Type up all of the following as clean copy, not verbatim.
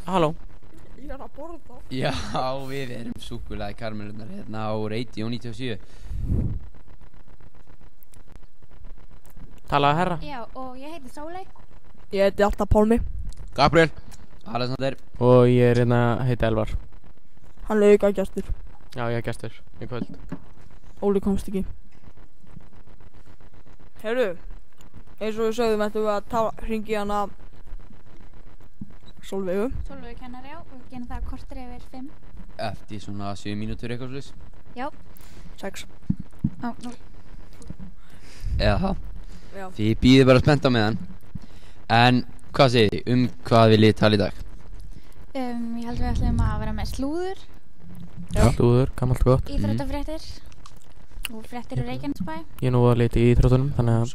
Halló. Ég að borða. Já, við erum súkkulaði karmelunar hérna á Radio 97. Talaðu herra. Já, og ég heiti Sóley. Ég heiti alltaf Pálmi. Gabriel. Alexander. Og ég heiti Elvar. Hann er auka gestur. Já, ég er gestur í kvöld. Óli komst ekki. Heyrðu, eins og við sögðum ættum við að hringi hana Sólveigu. Sólveigu kennar, já, og gerum það korter yfir 5. Eftir svona 7 mínútur eitthvað slis. Já. 6. Ó, nú. Eða það. Já. Þið býðið bara spennt á meðan. En hvað segið þið? Hvað viljið tala í dag? Ég held við ætlum að vera með slúður. Já. Slúður, gammalt gott. Íþróttafréttir. Og fréttir úr Reykjanesbæ. Ég er nú að leita í íþróttunum, þannig að...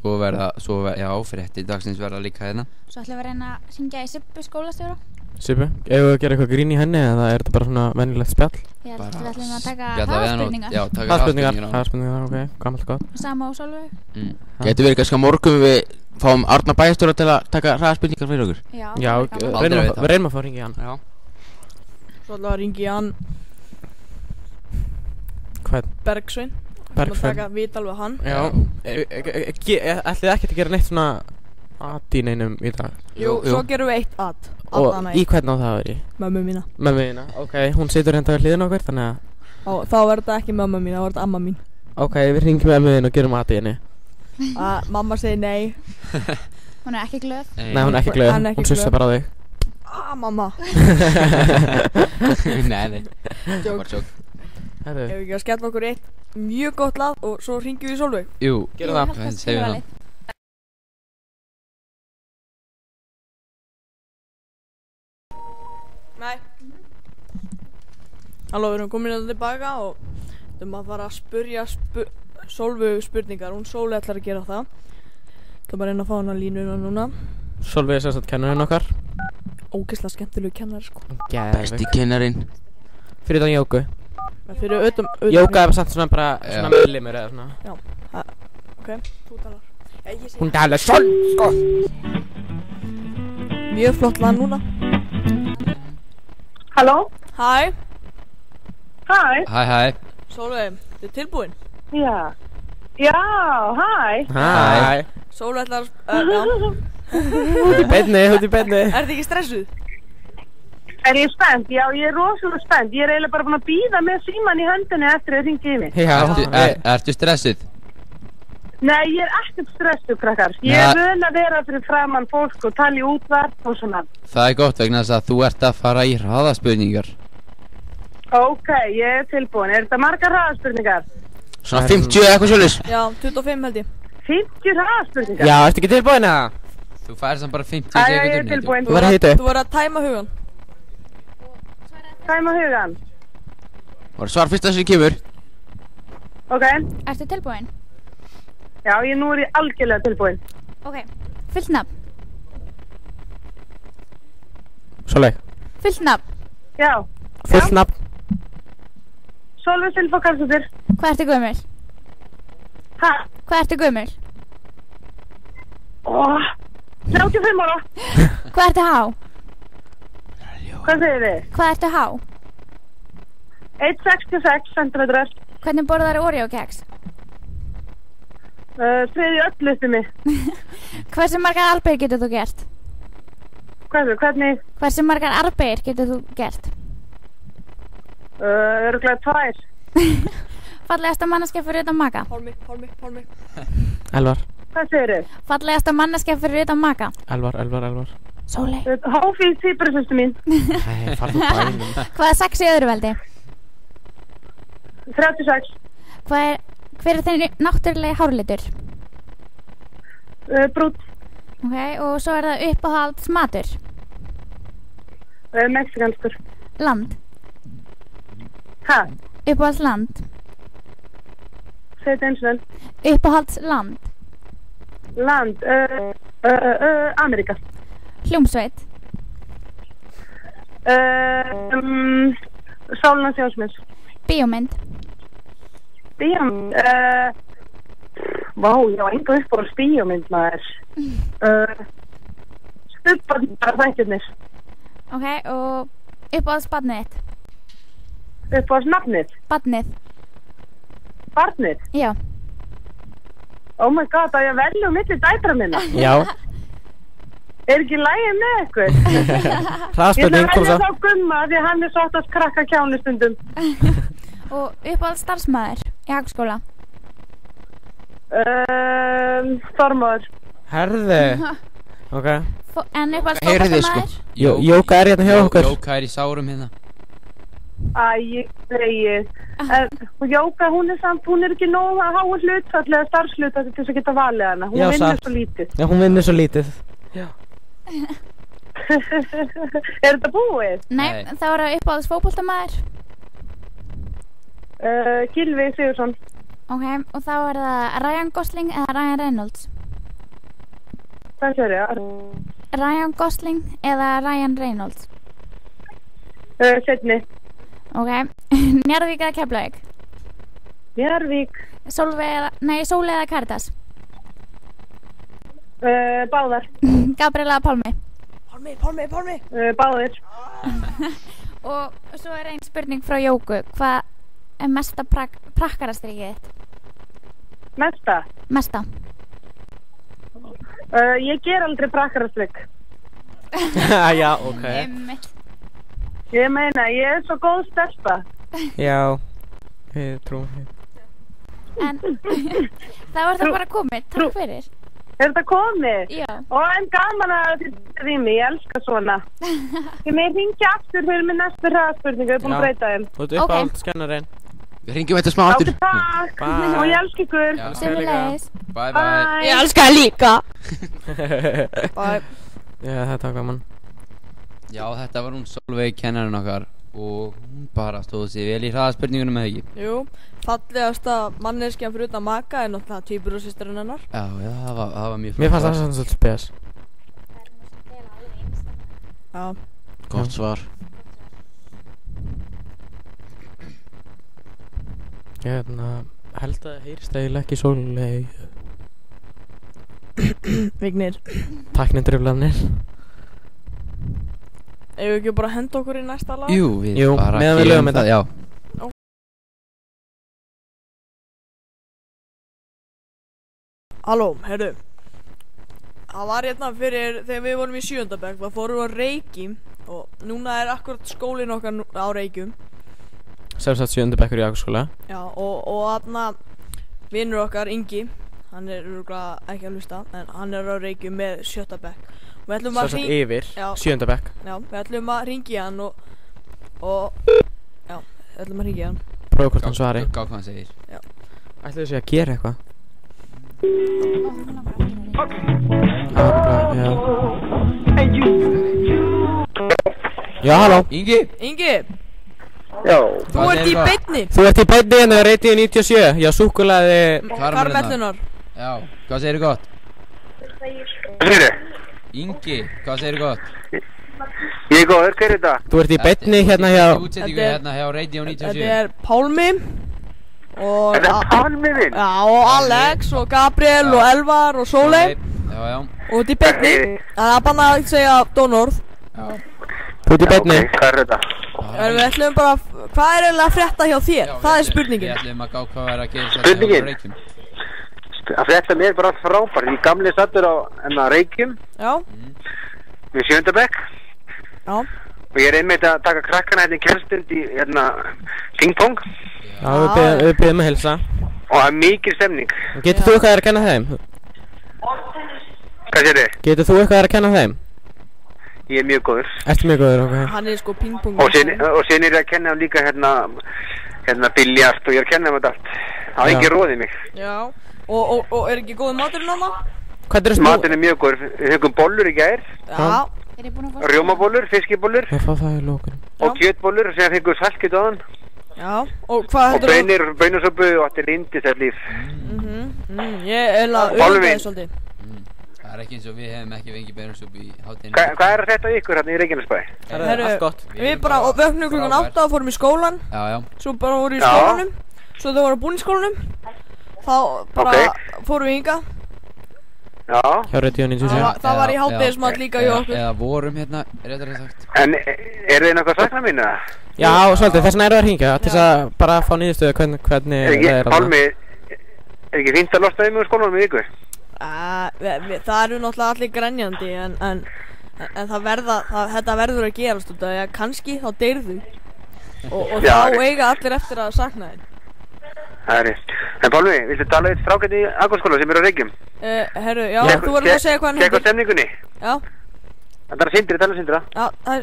Já, fréttir dagsins verða líka hérna. Svo ætlum við að reyna að syngja í Sibbu skólastjóra. Sibbu, ef við að gera eitthvað grín í henni eða er þetta bara svona venjulegt spjall? Ég held við ætlum að taka spjalla við hann hraðspurningar. Já, taka hraðspurningar. Hraðspurningar, ok, gammalt gott. Sama og Sólveigu. Getur verið kannski á morgun við fáum Arnar bæjarstjóra til að taka hraðspurningar fyrir okkur? Já, við reynum að fá að hringja í hann. Já. Svo ætlum við að hringi í hann Hvern? Bergsvein. Bergsvein. Taka viðtal við hann. Já. Ætlið ekki að gera neitt svona at í neinum í dag? Jú, svo gerum við eitt at. Og í hvern á það veri? Mömmu mína. Mömmu mína, ok, hún situr hérna við hliðina okkur, þannig að... Þá verður þetta ekki mömmu mín, þá verður þetta amma mín. Ok, við hringjum mömmu þín og gerum at í henni. Mamma segir nei. Hún er ekki glöð. Nei, hún er ekki glöð, hún sussa bara á þig. Mamma. Nei. Jók. Herru. Ef við ekki að skella okkur eitt mjög gott lag og svo hringjum við í Sólveig. Jú, gerum það. Segjum það. Nei. Halló, við erum komin hérna tilbaka og við erum að fara að spurja Sólveigu spurningar. Hún Sólveig ætlar að gera það. Það er bara að reyna að fá hana línuna núna. Sólveig er sérstætt kennarinn okkar. Ógeðslega skemmtilegu kennari sko. Besti kennarinn. Fyrir þann Jóku. Fyrir utan Jóka er samt svona bara svona meðlimur eða svona. Já. Ok, þú talar. Hún talar sko. Mjög flott lag núna. Halló? Hæ. Hæ. Sólveig, þið tilbúin? Já. Já, hæ. Hæ. Sólveig ætlar já. Þú ert í beinni. Ertu ekki stressuð? Er ég spennt? Já, ég er rosalega spennt. Ég er eiginlega bara búin að bíða með síman í höndinni eftir að hringja í mig. Já. Ertu stressuð? Nei, ég er ekkert stressuð, krakkar. Ég er vön að vera fyrir framan fólk og tala í útvarp og svona. Það er gott vegna þess að þú ert að fara í hraðaspurningar. Ok, ég er tilbúin. Er þetta margar hraðaspurningar? Svona 50 eitthvað svolítið? Já, 25 held ég. 50 hraðaspurningar? Já, ertu ekki tilbúin eða? Þú færð samt bara 50 sekundur. Ég er tilbúin. Þú verður að hita upp. Þú verður að tæma hugan. Tæma hugan. Var svar fyrst að þessu kemur. Ok. Ertu tilbúin? Já, nú er ég algjörlega tilbúin. Ok, fullt nafn. Sólveig. Fullt nafn. Já. Fullt nafn. Sólveig Silva Karlsdóttir. Hvað ertu gömul? Hæ? Hvað ertu gömul? 35 ára. Hvað ertu há? Hvað segir þið? Hvað ertu há? 1,66 cm. Hvernig borðar Oreo-keks? Þriði öll uppi mig. Hversu margar arbeir getur þú gert? Hvernig? Hversu margar arbeir getur þú gert? Örugglega 2. Fallegasta manneskja fyrir utan maka? Pálmi. Elvar. Hvað segir þið? Fallegasta manneskja fyrir utan maka? Elvar. Sóley. Hófið týpurasýstu mín. Nei, farðu bænum. Hvað er sex í öðru veldi? 36. Hver er þinn náttúrulegi hárlitur? Brúnn. Ok, og svo er það uppáhalds matur? Mexikanskur. Land? Hæ? Uppáhalds land? Segð þetta eins og enn. Uppáhalds land? Land, Ameríka. Hljómsveit? Sáluna Sjónsmins. Bíómynd? Bíómynd, vá, ég var enga uppáhalds bíómynd maður. Stubbarnir þættirnir. Ok, og uppáhaldsbarnið þitt? Uppáhaldsnafnið? Barnið? Barnið? Já. Oh my god, að ég velja milli dætra minna. Já. Er ekki lægið með ykkur? Hraðspurning, kom Ég svo. ætla að velja þá Gumma því hann er sáttast krakka kjáni stundum. Og uppáhaldsstarfsmaður í Hagskóla? Þormóður. Herði. Ok. En Heyrið þið, sko. uppáhaldsfótboltamaður? Jóka er hérna hjá okkur. Jóka er í sárum hérna. Æ, ég segi. Og Jóka, hún er ekki nóg að háa hlutfall eða starfshlutfall til þess að geta valið hana. Hún Já, vinnur satt. svo lítið. Já, hún vinnur svo lítið. Er þetta búið? Nei, þá er það uppáhaldsfótboltamaður. Gylfi Sigursson. Ok, og þá er það Ryan Gosling eða Ryan Reynolds? Hvað sér ég? Ryan Gosling eða Ryan Reynolds? Seinni. Ok, Njarðvík eða Keflavík? Njarðvík. Sóli eða Karitas? Báðar. Gabriela eða Pálmi? Pálmi. Báðir. Og svo er ein spurning frá Jóku. Hvað er mesta prakkarastrikið þitt? Mesta? Mesta? Ég ger aldrei prakkarastrik. Já, ok. Einmitt. Ég meina, ég er svo góð stelpa. Já. Við trúum því. En þá er það bara komið. Takk fyrir. Er þetta komið? Já. Og en gaman að þetta rými, ég elska svona. Ég með hringja aftur fyrir með næstu hraðspurningu, ég er búin að breyta þeim. Þú ert uppáhaldskennarinn. Við hringjum þetta smá aftur. Takk, Bye. og ég elska ykkur. Já. Sömuleiðis. Bye bye. Ég elska það líka. Bye. Já, þetta var gaman. Já, þetta var hún Sólveig kennarinn okkar og hún bara stóð sér vel í hraðaspurningunum eða ekki? Jú, fallegasta manneskjan fyrir utan maka er náttúrulega tvíburasystirinn hennar. Já, það var mjög Mér fannst það svona svolítið spes. Já. Gott svar. Hérna, held að það heyrist eiginlega ekki Sólveig. Vignir. Tæknindriflanir. Ef við ekki bara henda okkur í næsta lag? Jú, við Jú, bara meðan við gerum lögum þetta. Já. Halló, heyrðu. Það var hérna fyrir þegar við vorum í 7. bekk, þá fórum við á Reykjum og núna er akkurat skólinn okkar á Reykjum. Sem sagt 7. bekkur í Hagskóla. Já, og þarna vinur okkar, Ingi, hann er örugglega ekki að hlusta, en hann er á Reykjum með 7. bekk. Við ætlum Sem að sagt yfir Já. 7. bekk. Já, við ætlum að hringja hann og já, við ætlum að hringja hann. Prófa hvort hann svari. Gá hvað hann segir. Ætli þau sé að gera eitthvað? Já, halló. Ingi! Ingi, Já, þú ert í beinni. Þú ert í beinni hérna á Radio 97. Já, súkkulaði. Karamellunar. Já, hvað segirðu gott? hvað er þið? Ingi, hvað segirðu gott? Ég er góður, hver er þetta? Þú ert í beinni hérna hjá. Útsendingu Þetta er- hérna hjá Radio 97. Þetta er Pálmi og Þetta er Pálmi minn. Já, og Alex og Gabriel og Elvar og Sóley Já, já. og þetta er beinni. Það er bara að segja Dónorð. Já. Þú ert í beinni. Ok, hvað er þetta? Við ætlum bara, hvað er eiginlega að frétta hjá þér? Það er spurningin. Við ætlum að gá hvað er að gera Spurningin? Reykjum. Að þetta mér er bara allt frábært. Ég gamli sattur á Reykjum Já, við 7. bekk já, og ég er einmitt að taka krakkana hérna í kjærstund í ping-pong Já, við byrjum að hilsa. og það er mikil stemning. Getur þú eitthvað að kenna þeim? Hvað sér þið? Getur þú eitthvað að kenna þeim? Ég er mjög góður. Ertu mjög góður, ok. hann er sko pingpong. Og sen er ég að kenna þeim líka hérna biljart og ég er að kenna þeim þetta allt. Það er Já. ekki róðið mig. Já, og er ekki góð maturinn á það? Hvað er það? Maturinn er mjög góður. Við höfum bollur í gær, Já, Er ég búin að fá rjómabollur, fiskibóllur Ég fá það í lókun. og kjötbollur og síðan fengum við saltkjöt á þann já, og hvað og heldur bönusöpu og þetta er yndislegt líf. Ég er að Pálmi auðvitað minn. svolítið. Það er ekki eins og við hefum ekki fengið beinarsupu í hátinu. Hvað er þetta ykkur hérna í Reykjanesbæ? Það er allt gott. Við bara vöknum klukkan 8 og fórum í skólan. Já, já. Svo bara voru í Já. skólanum. Svo þau voru búin í skólanum. Þá bara Ok. fórum við hinga. Já. Hjá Radio 97. Það var í hádegismat líka hjá okkur. Eða vorum hérna, réttar sagt. En eru þið nokkuð að sakna mín eða? Já, svolítið, þess vegna eru að hringja til þess að bara fá niðurstöðu hvernig það er Pálmi, er ekki fínt að losna þig með skólanum í viku? Það eru náttúrulega allir grenjandi en þetta verður að gerast út af því að kannski þá deyrðu og þá eiga allir eftir að sakna þig. Það er rétt. En Pálmi, viltu tala eitt strákinn í Akurskóla sem er á Reykjum? Herru, já, þú verður að segja hvað hann heitir. Gekk á stemningunni? Já. Það er Sindri, tala Sindra. Já, það er...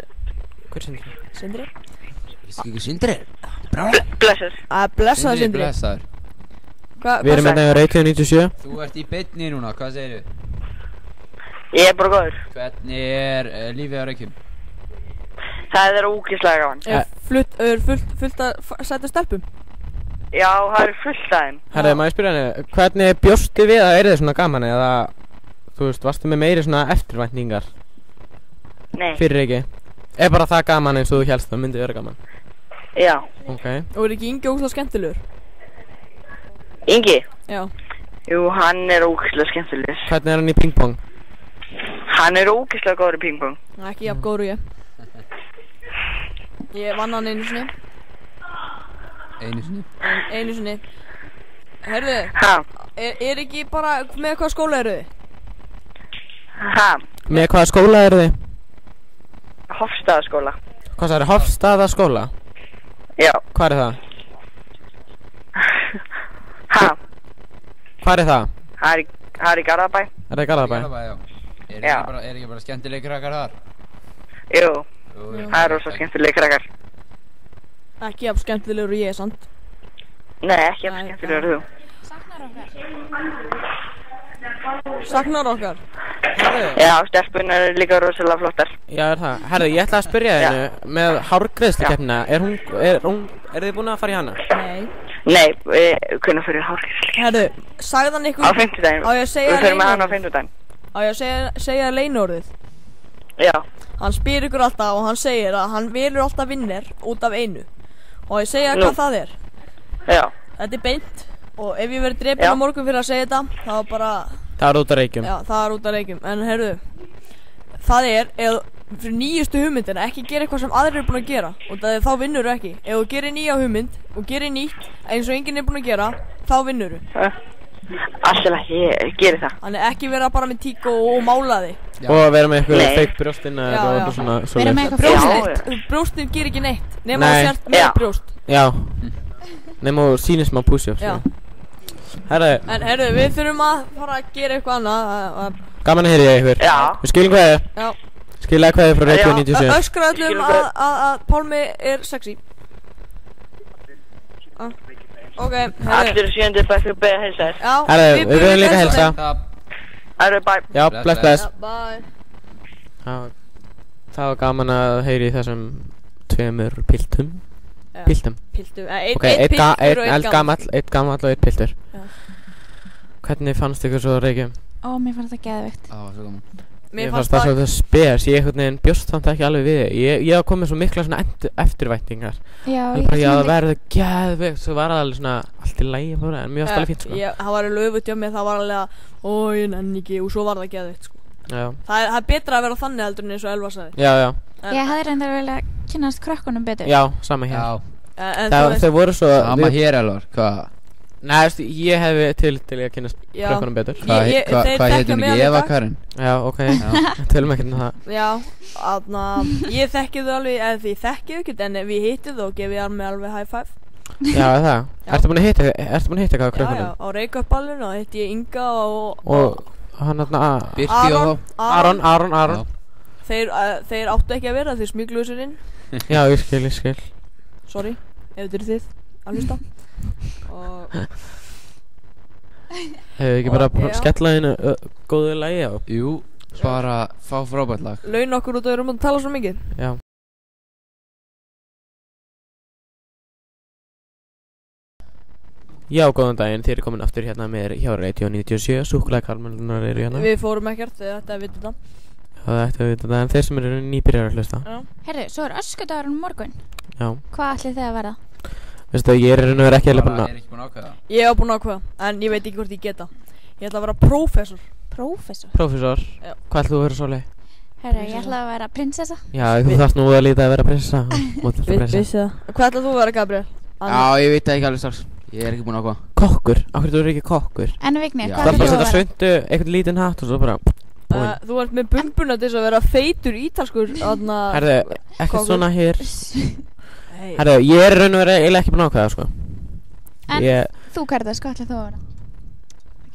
Hver er Sindri? Sindri? Vistu ekki Sindri? Blessaður. Blessaður Sindri. Blessaður. Við erum hérna á Radio 97. Þú ert í beinni núna, hvað segir þú? Ég er bara góður. Hvernig er lífið á Reykjum? Það er ógeðslega gaman. Fullt að sæta stelpum? Já, það er fullt af þeim. Herðu, maður spyrja henni, hvernig bjóstu við að þið svona gaman eða, þú veist, varstu með meiri svona eftirvæntingar? Nei. Fyrir ekki? Er bara það gaman eins og þú hélst það myndi vera gaman? Já. Ok. Og er ekki Ingi ógeðslega skemmtilegur? Ingi? Já. Jú, hann er ógeðslega skemmtilegur. Hvernig er hann í pingpong? Hann er ógeðslega góður í pingpong. Ekki jafn góður og ég. Ég vann hann einu sinni. Einu sinni. Herðu, er ekki bara, með hvaða skóla eru þið? Með hvaða skóla eru þið? Hofstaðaskóla. Hvað sagði, Hofstaðaskóla? Já. Hvar er það? Hvar er það? Það er í Garðabæ. Er það í Garðabæ? Já. Er ekki bara skemmtileg krakkar þar? Jú, það er rosa skemmtileg krakkar. Ekki jafn skemmtilegur og ég, sant? Nei, ekki jafn skemmtilegur þú. Saknar okkar? Já, stelpunar er líka rosalega flottar. Já, er það. Herðu, ég ætla að spyrja þig með hárgreiðslukeppnina. Er þið búin að fara í hana? Nei, við kunum fyrir hárgreiðslu. Herðu, sagði hann ykkur... Á 50-daginn. Á ég að segja við fyrir með hann á 50-daginn. Á ég að segja leyniorðið? Já. Hann spyr ykkur alltaf og hann segir að hann velur alltaf vinnir út af einu. Og ég segja hvað það er. Já. Þetta er beint og ef ég verið drepinn á morgun fyrir að segja þetta, þá bara... Það er út af Reykjum. Já, það er út af Reykjum. En heyrðu, það er, fyrir nýjustu hugmyndina, ekki gera eitthvað sem aðrir eru búin að gera. Og það er þá vinnur þú ekki. Ef þú gerir nýja hugmynd og gerir nýtt eins og enginn er búin að gera, þá vinnur þú. Alltaf, ég gerir það. Þannig ekki vera bara með tík og mála þig. Og vera með eitthvað fake brjóstinn eða svona... Vera með eitthvað brjóstinn gerir ekki neitt. Nefn að þú sért með brjóst. Já. Nefn að þú sýnist maður push-ups. Já. Herðu. En herðu, við þurfum að fara að gera eitthvað annað. Gaman að heyra ykkur. Já. Við skilum hvað þið. Já. Skilaði hvað þið frá Radio 97. Öskra öllum að Pálmi er sexy. Ok, herðu. Allir 7. bekkur beða að heilsa þér. Já, herðu, við verðum líka að heilsa. Herðu, bye. Já, bless. Bye. Það var gaman að heyra í þessum tveimur piltum. Piltum. Ok, einn gamall og einn piltur. Hvernig fannst ykkur svo Reykjum? Ó, mér fannst það geðveikt. Það var svo gaman. Mér fannst það svolítið spes, ég einhvern veginn bjóst samt ekki alveg við þig. Ég hafði komið svo mikla svona eftirvæntingar. Já, ég að verða geðveikt, svo var það alveg svona allt í lagi fór það, en mjög alveg fínt sko. Það var alveg öfugt hjá mig, það var alveg ó, ég nenni ekki, og svo var það geðveikt sko. Já. Það er betra að vera þannig heldur en eins og Elva sagði. Já. Ég hefði reyndar vel að kynnast krökkunum betur. Já, sama hér. Þau voru svo... Sama hér Elvar, hvað? Nei, ég hefði til að kynast krökkunum betur. Hvað heitir hún ekki, Eva Karin? Já, ok, tölum ekki um það. Já, ég þekki þau alveg, eða því þekki þau ekkert, en við hittum þau og gefið hann með alveg high five. Já, það. Ertu búin að hitta eitthvað krökkunum? Já, á Reykjavík-ballinu og hitti ég Inga og hann Birki og þá Aron. Þeir áttu ekki að vera, þeir smygluðu sér inn. Já, ég skil. Sorry, ef þetta er þið að hlusta. Hefur ekki bara skella inn góðu lagi á? Jú, bara fá frábært lag. Laun okkur út og erum að tala svo mikið. Já. Já, góðan daginn, þið eru komin aftur hérna með hjá Radio 97, súkkulaði karmelnar eru hérna. Við fórum ekkert, þetta er vitið það. Já, þetta er vitið það, en þeir sem eru nýbyrjar að hlusta. Herðu, svo er öskudagurinn morgun. Já. Hvað ætlið þið að verða? Veistu, ég er ekki alveg búin að ákveða. Ég hef búin að ákveða, en ég veit ekki hvort ég geta. Ég ætla að vera prófessor. Prófessor. Já. Hvað ætlum þú að vera Sóley? Herru, ég ætla að vera prinsessa. Já, þú þarft nú að líta að vera prinsessa. Vissi það. Hvað ætlað þú að vera, Gabriel? Já, ég veit það ekki alveg strax. Ég er ekki búinn að ákveða. Kokkur? Af hverju þú ekki kokkur? En Vignir, Já. hvað Það er ætlar bara að þú að setja vera? svundu, einhvern lítinn hatt og svo bara búinn. Þú ert með bumbuna til þess að vera feitur ítalskur, þarna... Herðu, ekkert kokkur. svona hér. Hey. Herðu, ég er raun og verið eiginlega ekki búinn að ákveða, sko. En Ég, þú, Karitas, hvað ætlar þú að vera?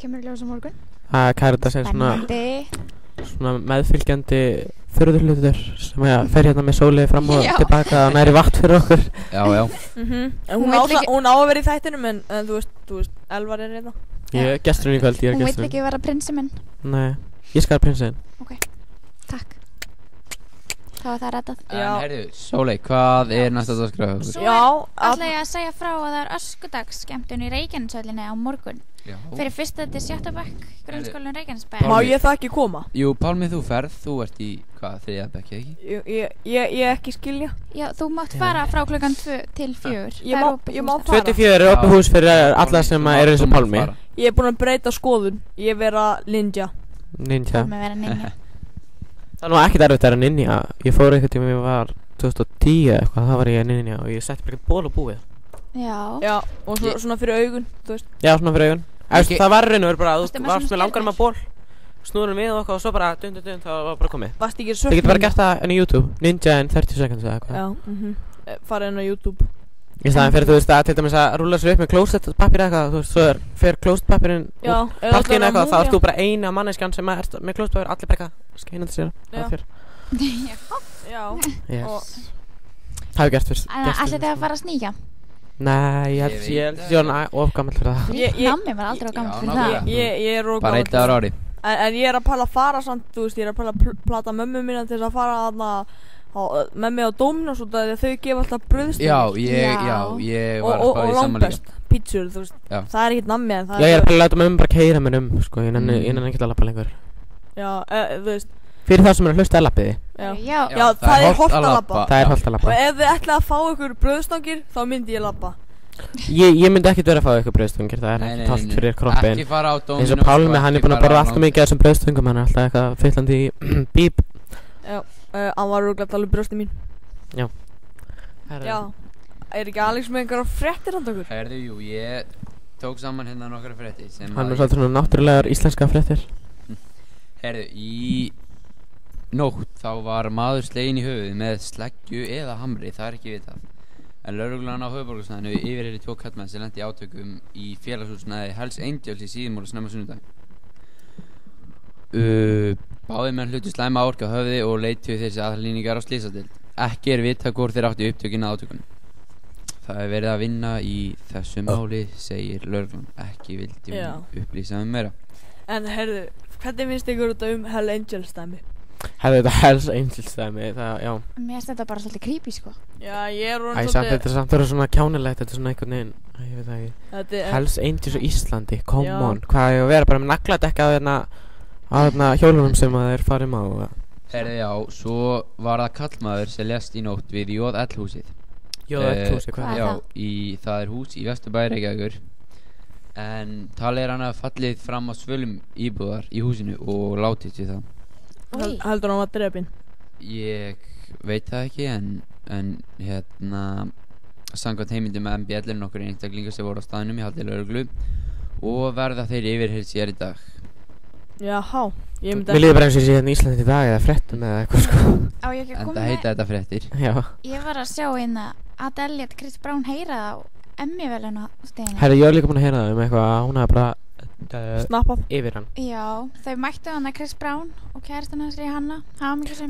Kemur í ljós á morgun? að Karitas er svona meðfylgjandi furðurhlutur sem að fer hérna með Sóley fram og Já. tilbaka og næri vakt fyrir okkur. Já, já. En Hún hún vill ekki- á að vera í þættinum, en þú veist, Elvar er hérna. Ég er gesturinn í kvöld, ég er Hún vill gesturinn. ekki vera prinsi minn. Nei, ég skal prinsinn. Takk. Þá var það reddað. En Já. heyrðu, Sóley, hvað er næsta dagskrá hjá okkur? Svo Já, ætla ég að segja frá að það er öskudagsskemmtun í Reykjaneshöllinni á morgun. Já. Fyrir 1. til 7. bekk grunnskólinn Reykjanesbæ. Má ég það ekki koma? Jú, Pálmi, þú ferð, þú ert í, hvað, 3. bekk, ekki? Ég ekki skilja. Já, þú mátt fara frá klukkan 2 til 4. Ég má fara. 24 er opið hús fyrir alla sem eru eins og Pálmi. Ég er búinn að breyta skoðun. Ég vera ninja. Ninja. Með vera ninja. Það er nú ekkert erfitt að vera ninja. Ég fór einhvern tíma, ég var 2010 eitthvað, það var ég ninja og ég setti bara eitthvað ból á búið. Já. Já, og svona fyrir augun, þú veist. Já, svona fyrir augun. Það var raun og verið bara að Varstu þú með varst svona með langar stjörnur? með ból, snúðum við og eitthvað og svo bara dund, það var bara komið. Varst ekki Þið getur bara gert það enn í YouTube, Ninja in 30 seconds eða eitthvað. Já, farið inn á YouTube. Í staðan fyrir, þú veist, að til dæmis að rúlla sér upp með klósettpappir eitthvað, þú veist, svo fer klósettpappirinn Já, úr eða pakkinu ætlarðu að eitthvað, þá ert múmía? þú bara eina manneskjan sem er með klósettpappir, allir bara eitthvað skeinandi sér Já. að þér. Já. Yes. Það hefur gert fyrst. En ætli þið að fara að sníkja? Nei, ég held ég er of gammal fyrir það. Nammi var aldrei of gammal Já, fyrir nákvæmlega. það. Ég er of Bara gamall eitt dagur á ári. En ég er að pæla að fara samt, þú veist, ég er að pæla að plata mömmu mína til þess að fara þarna með mig á Dominos út af því að þau gefa alltaf brauðstengir. ég var að Og spá í saman líka. langbest, pítsur, þú veist, Já. það er ekkert nammi en það Já, ég er bara að láta mömmu bara keyra mér sko, ég nenni ekki að lappa lengur. Já, þú veist, Fyrir það sem er að hlusta að lappiði. já, Já. það er hollt að labba. Það er hollt að Og lappa. ef þið ætlaði að fá ykkur brauðstangir, þá myndi ég labba. Ég myndi ekkert vera að fá eitthvað brauðstungir, það er ekkert hollt fyrir kroppin. Ekki fara á Dominos. Eins og Pálmi, hann er búinn að borða alltaf mikið af þessum brauðstungum, hann er alltaf eitthvað fyllandi í bíp. Já, hann var örugglega að tala um brjósti mín. Já. Já, er ekki Alex með einhverjar fréttir handa okkur? Herðu, jú, ég tók saman hérna nokkra fréttir sem Hann að er svolítið svona náttúrulegar íslenska fréttir. Herðu, í nótt þá var maður sleginn í höfuðið með sleggju eða hamri, það er ekki vitað. En lögreglan á höfuðborgarsvæðinu yfirheyrir 2 karlmenn sem lenti í átökum í félagshúsnæði Hells Angels í Síðumóla snemma sunnudag. Báðir menn hlutu slæma árk á höfði og leituðu þessi aðlýningar á slysdeild. Ekki er vitað hvort þeir áttu upptökin að átökunum. Það er verið að vinna í þessu máli, segir lögreglan. Ekki vildi hún upplýsa meira. En heyrðu, hvernig finnst ykkur þetta Hell Angels dæmi? Hefði þetta Hells Angels dæmi, það, já. Mér finnst þetta bara svolítið creepy, sko. Já, ég er Æ, samt, þetta er samt verið svona kjánilegt, þetta er svona einhvern veginn, ég veit það ekki. Hells Angels á Íslandi, come on. Hvað er að vera bara með nagladekka á þarna hjólunum sem að þeir farum á? Herðu, já, svo var það kallmaður sem lést í nótt við JL húsið. JL húsið, hvað er það? Já, það er hús í Vesturbæ Reykjavíkur. En talið er hann að fallið fram á svölum íbúðar í húsinu og látið til það. Heldur hann var drepinn? Ég veit það ekki en hérna samkvæmt heimildum með MBL er nokkur einstaklingar sem voru á staðnum í haldi lögreglu og verða þeir yfirheyrt sér í dag. Jáhá, ég myndi Mér líður bara eins og ég sé hérna í Íslandi í dag eða fréttum eða eitthvað sko. Á ég ekki að En koma það heita þetta fréttir. Já. Ég var að sjá hérna að Elliot Chris Brown heyra það á Emmy-verðlauna steginu. Herri, ég var líka búinn að heyra það eitthvað að hún hafi bara snappað yfir hann. Já, þau mættu hann að Chris Brown og kærastan hans Rihanna.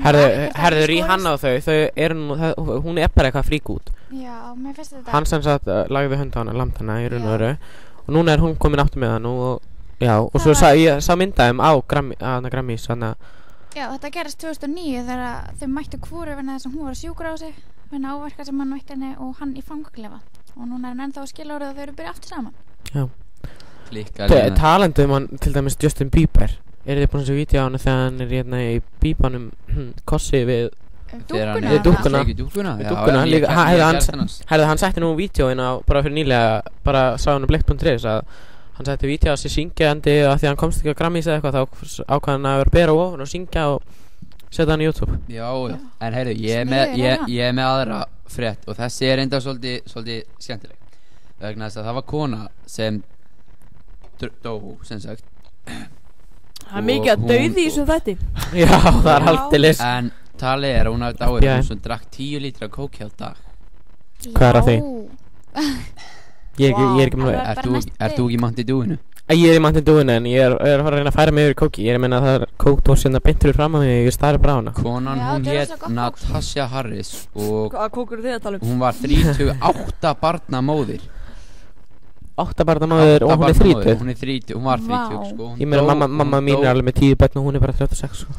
Herðu, Rihanna og þau eru nú, hún er bara eitthvað frík út. Já, mér finnst þetta. Hann sem sagt lagði hund á hana, lamd hana í raun og veru og núna er hún komin aftur með hann og já, og svo ég sá myndaðum á Grammys, þannig að Já, þetta gerist 2009 þegar þau mættu hvora vegna þess að hún var að sjúkrási vegna áverka sem hann mætti henni og hann í fangaklefa og núna er hann ennþá að skila árið og þau eru byrjað aftur saman. Já. Talandi hann til dæmis Justin Bieber, eru þið búin að sjá vídeo á hann þegar hann er hérna í bíbanum kossi við dúkkuna líka, hann setti nú vídeóin á bara fyrir nýlega, bara sá hann á Blekt.is að hann setti vídeo á sig syngjandi af því að hann komst ekki á Grammys eða eitthvað, þá ákvað hann að vera bera ofan og syngja og setja hann í YouTube. Já, en heyrðu, ég er með aðra frétt og þessi er enda svolítið skemmtileg vegna þess að það var kona sem dó, sem sagt. Það er mikið að dauði í þessum þætti. Já, það er haldilis. En talið er að hún hafi dáið hún sem drakk 10 lítra kóki á dag. Hvað er að því? Ég er ekki með Ert þú ekki Mountain Dewinu? Ég er í Mountain Dewinu en ég er að fara að reyna að færa mig yfir í kóki. Ég er að meina að það er kókdós hérna beintur fram að mig og ég starri bara á hana. Konan hún hét Natasha Harris og Hvað kókur þið að tala um? hún var 38 barna móðir. 8 barna móðir og hún er 30? Hún var 30 sko. Ég meina mamma mín er alveg með 10 börn og hún er bara 36 sko.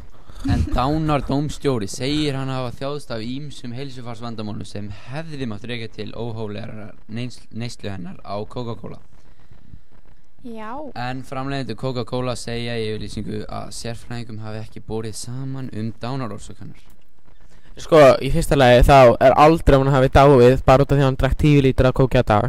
En dánardómstjóri segir hann hafa þjáðst af ýmsum heilsufarsvandamálum sem hefði mátt rekja til óhóflegrar neyslu hennar á Coca-Cola. Já. En framleiðendur Coca-Cola segja í yfirlýsingu að sérfræðingum hafi ekki borið saman dánarorsök hennar. Sko, í fyrsta lagi þá er aldrei hún hafi dáið bara út af því að hann drekk 10 lítra kóki á dag.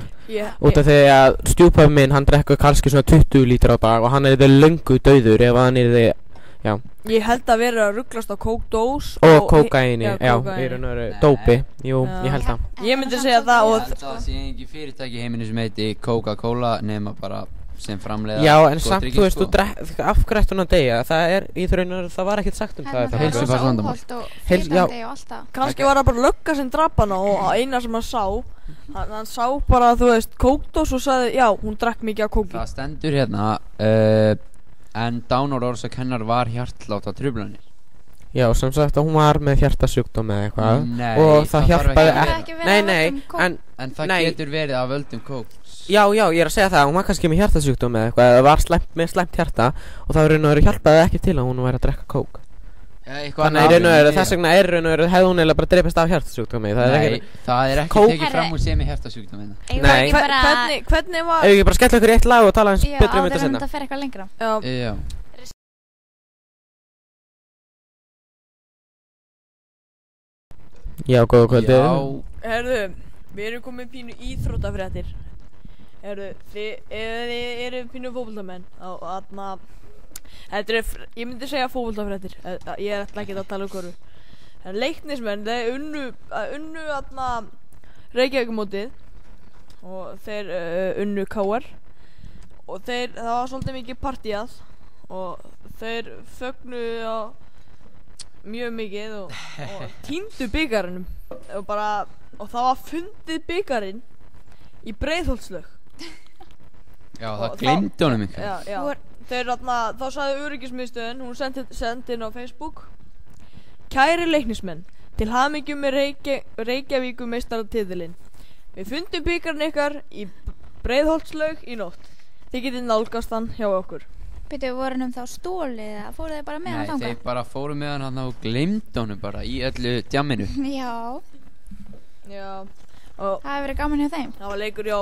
Út af því að stjúpað minn hann drekkur kannski svona 20 lítra á dag og hann er löngu dauður ef hann er já. Ég held að vera að rugglast á kókdós og kókaini, já, í raun og veru dópi, jú, ég held það. Ég myndi segja það og það sé ekki fyrirtæki í heiminu sem heiti Coca-Cola nema bara sem framleiða. Já, en samt, þú veist, af hverju ætti hún að deyja? Það er, í raun og veru, það var ekkert sagt um það. Heilsufarsvandamál. Fitandi og allt það. Kannski var það bara lögga sem drap hana og eina sem hann sá, hann sá bara, þú veist, kókdós og sagði, já, hún drakk mikið af kóki. Það stendur hérna, en dánarorsök hennar var hjartláta truflanir. Já, sem sagt að hún var með hjartasjúkdóm eða eitthvað. Nei, og það hjálpaði ekki. En það getur verið af völdum kóks. Já, ég er að segja það, hún var kannski með hjartasjúkdóm eða eitthvað, eða var með slæmt hjarta og það hjálpaði ekki til að hún væri að drekka kók. Þannig þess vegna hefði hún eiginlega bara drepist af hjartasjúkdómi. Það er ekki tekið fram úr sem í hjartasjúkdómi. Nei, hvernig var... Ef ég bara skella ykkur í eitt lag og tala eins betur um þetta senna. Já, það fer eitthvað lengra. Já. Já, góða kvöldið. Herðu, við erum komið pínu íþróttafréttir. Herðu, þið eru pínu fótboltamenn og ég myndi segja fótboltafréttir. Ég ætla ekki að tala um hverju. En Leiknismenn, þeir unnu Reykjavíkurmótið og þeir unnu KR og það var svolítið mikið partíað og þeir fögnuðu mjög mikið og týndu bikarinum og það var fundið bikarinn í Breiðholtslaug. Já, það gleymdi honum eitthvað. Já. Þá sagði öryggismiðstöðin, hún sendi inn á Facebook: Kæri Leiknismenn, til hamingju með Reykjavíkurmeistaratitilinn. Við fundum bikarinn ykkar í Breiðholtslaug í nótt. Þið getið nálgast hann hjá okkur. Býttu, voru hann þá stólið eða fóru þeir bara með hann þangað? Nei, þeir bara fóru með hann og gleymdi honum bara í öllu djamminu. Já. Það hefur verið gaman hjá þeim. Það var leikur, já.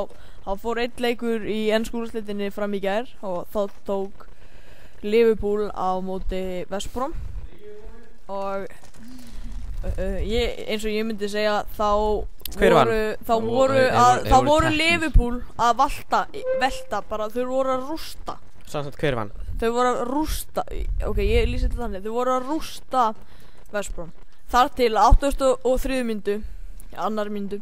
Það fór einn leikur í ensku úrslitinni fram í gær og þá tók Liverpool á móti West Brom og eins og ég myndi segja þá voru Liverpool að velta bara, þau voru að rústa. Samsagt hver vann? Þau voru að rústa, ok, ég lýsi þetta þannig, þau voru að rústa West Brom. Þar til 83. mínútu, annar mínútu,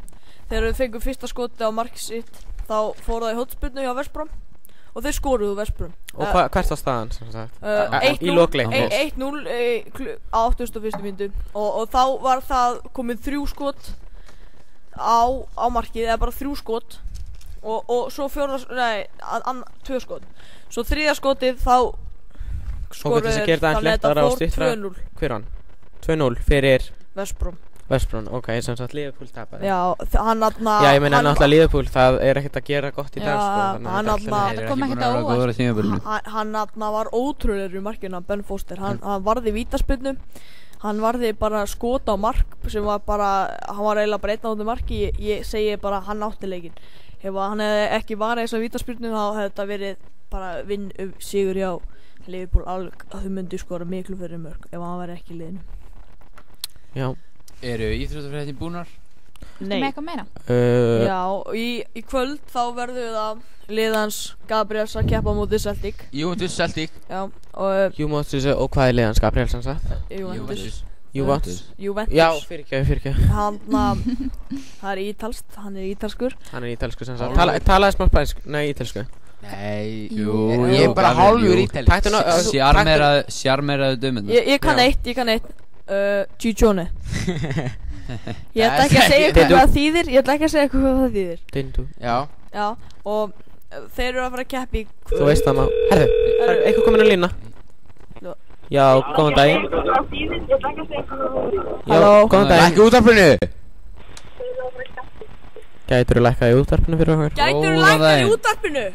þegar þau fengu fyrsta skoti á mark sitt, þá fóru það í hotspyrnu hjá West Brom og þeir skoruðu West Brom. Og hvert var staðan, sem sagt? 1-0 í lokleik? 1-0 á 81. mínútu og þá var það komið 3 skot á markið, eða bara 3 skot og svo 2 skot. Svo 3. skotið þá skoruðu þeir, þannig að það fór 2-0. Hver vann? 2-0 fyrir West Brom. West Brom, ok, sem sagt Liverpool tapaði. Já, hann Já, ég meina náttúrulega Liverpool, það er ekkert að gera gott í dag, sko. Það kom ekkert á óvart. Hann var ótrúlegur í markinu, Ben Foster. Hann varði vítaspyrnu, hann varði bara skot á mark sem var bara, hann var eiginlega bara einn á þetta marki. Ég segi bara, hann átti leikinn. Ef hann hefði ekki varið þessa vítaspyrnu, þá hefði þetta verið bara sigur hjá Liverpool, alveg að þau myndi skora miklu fyrir mörg ef hann væri ekki í liðinu. Já. Eru íþróttafréttir búnar? Nei. Með eitthvað meira? Já, í kvöld þá verður það liðans Gabriels að keppa á móti Celtic. Juventus Celtic. Já, og Juventus og hvað er liðans Gabriels hann sagt? Juventus. Já, fyrirgefðu. Það er ítalskt, hann er ítalskur. Hann er ítalskur sem sagt. Talaði smá spænsku, nei ítalsku. Nei, ég er bara hálfur ítali. Sjarmeraðu döminn. Ég kann eitt. Ciccione. Ég ætla ekki að segja hvað það þýðir. Dindu. Já, og þeir eru að fara að keppa í Þú veist það maður. Herðu, það er eitthvað komin að lína. Já, góðan daginn. Halló. Góðan daginn. Lækka útvarpinu. Gætirðu lækkað í útvarpinu fyrir okkur? Gætirðu lækkað í útvarpinu?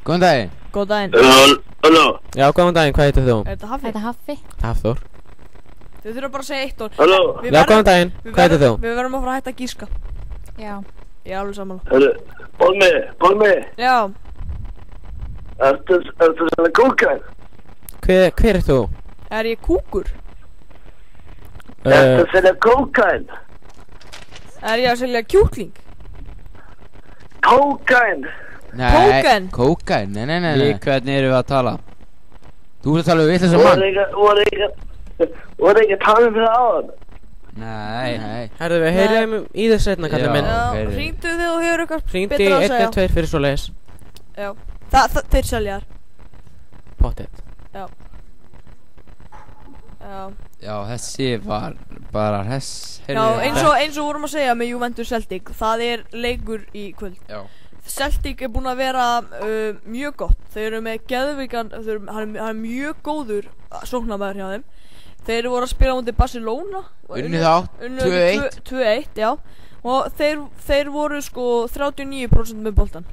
Góðan daginn. Góðan daginn. Halló. Já, góðan daginn, hvað heitir þú? Er þetta Haffi? Þetta er Haffi. Hafþór. Þau þurfum bara að segja eitt orð. Halló. Já, góðan daginn, hvað heitir þú? Við verðum að fara að hætta að gíska. Já. Ég er alveg sammála. Pálmi. Já. Ertu svona kókain? Hver er þú? Er ég kúkur? Ertu svona kókain? Er ég að selja kjúkling? Kókain. Kókain? Kókain, nei. Hvernig erum við að tala? Þú ert að tala við þessar mann. Voru ekki að tala um það áðan? Nei. Herðu, við heyrum í þessu seinna kallið minn. Já, hringdu þið og hefur eitthvað Hringdu í betra að segja. 112 fyrir svoleiðis. Já, þeir selja þar. Pottið. Já. Já, þessi var bara hess. Já, eins og vorum að segja með Juventus Celtic. Það er leikur í kvöld. Já. Celtic er búinn að vera mjög gott. Þeir eru með geðvikan, hann er mjög góður sóknarmaður hjá þeim. Þeir voru að spila mútið Barcelona. Unnu þá, 2-1. 2-1, já. Og þeir voru sko 39% með boltan.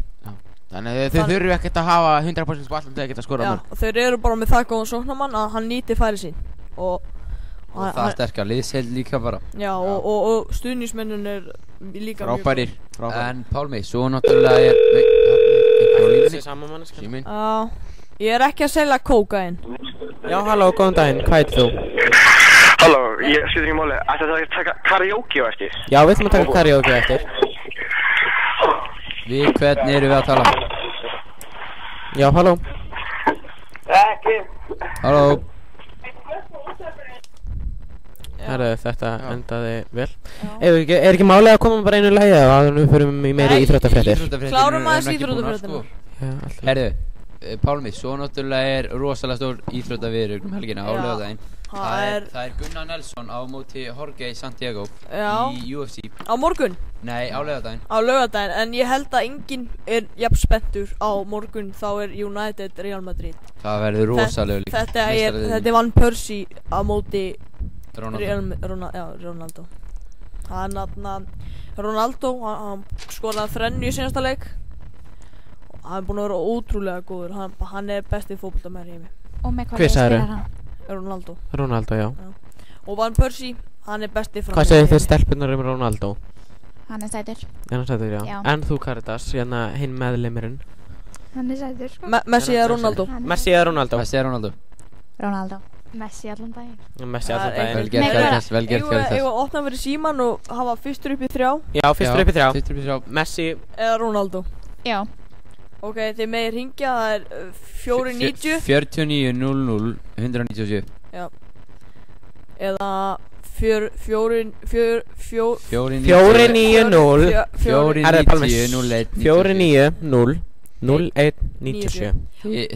Þannig að þau þurfu ekkert að hafa 100% på allan til að geta skorað mörg. Já, og þeir eru bara með það góðan sóknarmann að hann nýti færi sín. Og það sterkar liðsheild líka bara. Já, og stuðningsmennun er líka frábærir. En Pálmi, svo náttúrulega er Þessi saman manneska. Já, ég er ekki að selja kókain. Já, halló, góðan daginn, hvað heitir þú? Halló, ég skilur ekki máli. Ætla það að taka karaoke á eftir? Já, við ætlum að taka karaoke eftir. Við hvernig erum við að tala? Já, halló. Ekki. Halló. Herðu, þetta endaði vel. Er ekki málið að koma bara einu lagi eða að við förum í meiri íþróttafréttir? Klárum aðeins íþróttafréttina. Herðu, Pálmi, svo náttúrulega er rosalega stór íþróttaviður helgina á laugardaginn. Það er Gunnar Nelson á móti Jorge Santiago í UFC. Á morgun? Nei, á laugardaginn. Á laugardaginn, en ég held að enginn er jafn spenntur á morgun, þá er United Real Madrid. Það verður rosalega líka. Þetta er Van Persie á móti Ronaldo. Ronaldo, hann skoraði þrennu í seinasta leik. Hann er búinn að vera ótrúlega góður. Hann er besti fótboltamaður í heimi. Og með hvað spilar hann? Ronaldo, já. Og Van Persie, hann er besti framherji. Hvað segir þið stelpunar Ronaldo? Hann er sætur. Já. En þú, Karitas, hérna hinn meðlimurinn? Hann er sætur, sko. Messi eða Ronaldo? Messi eða Ronaldo? Ronaldo. Messi allan daginn. Vel gert, Karitas. Ég var opnað fyrir síman og hafa fyrstur upp í 3. Já, fyrstur upp í 3. Messi eða Ronaldo? Já. Ok, þið megið ringja, það er 490 49 00 197. Já. Eða 490 0197.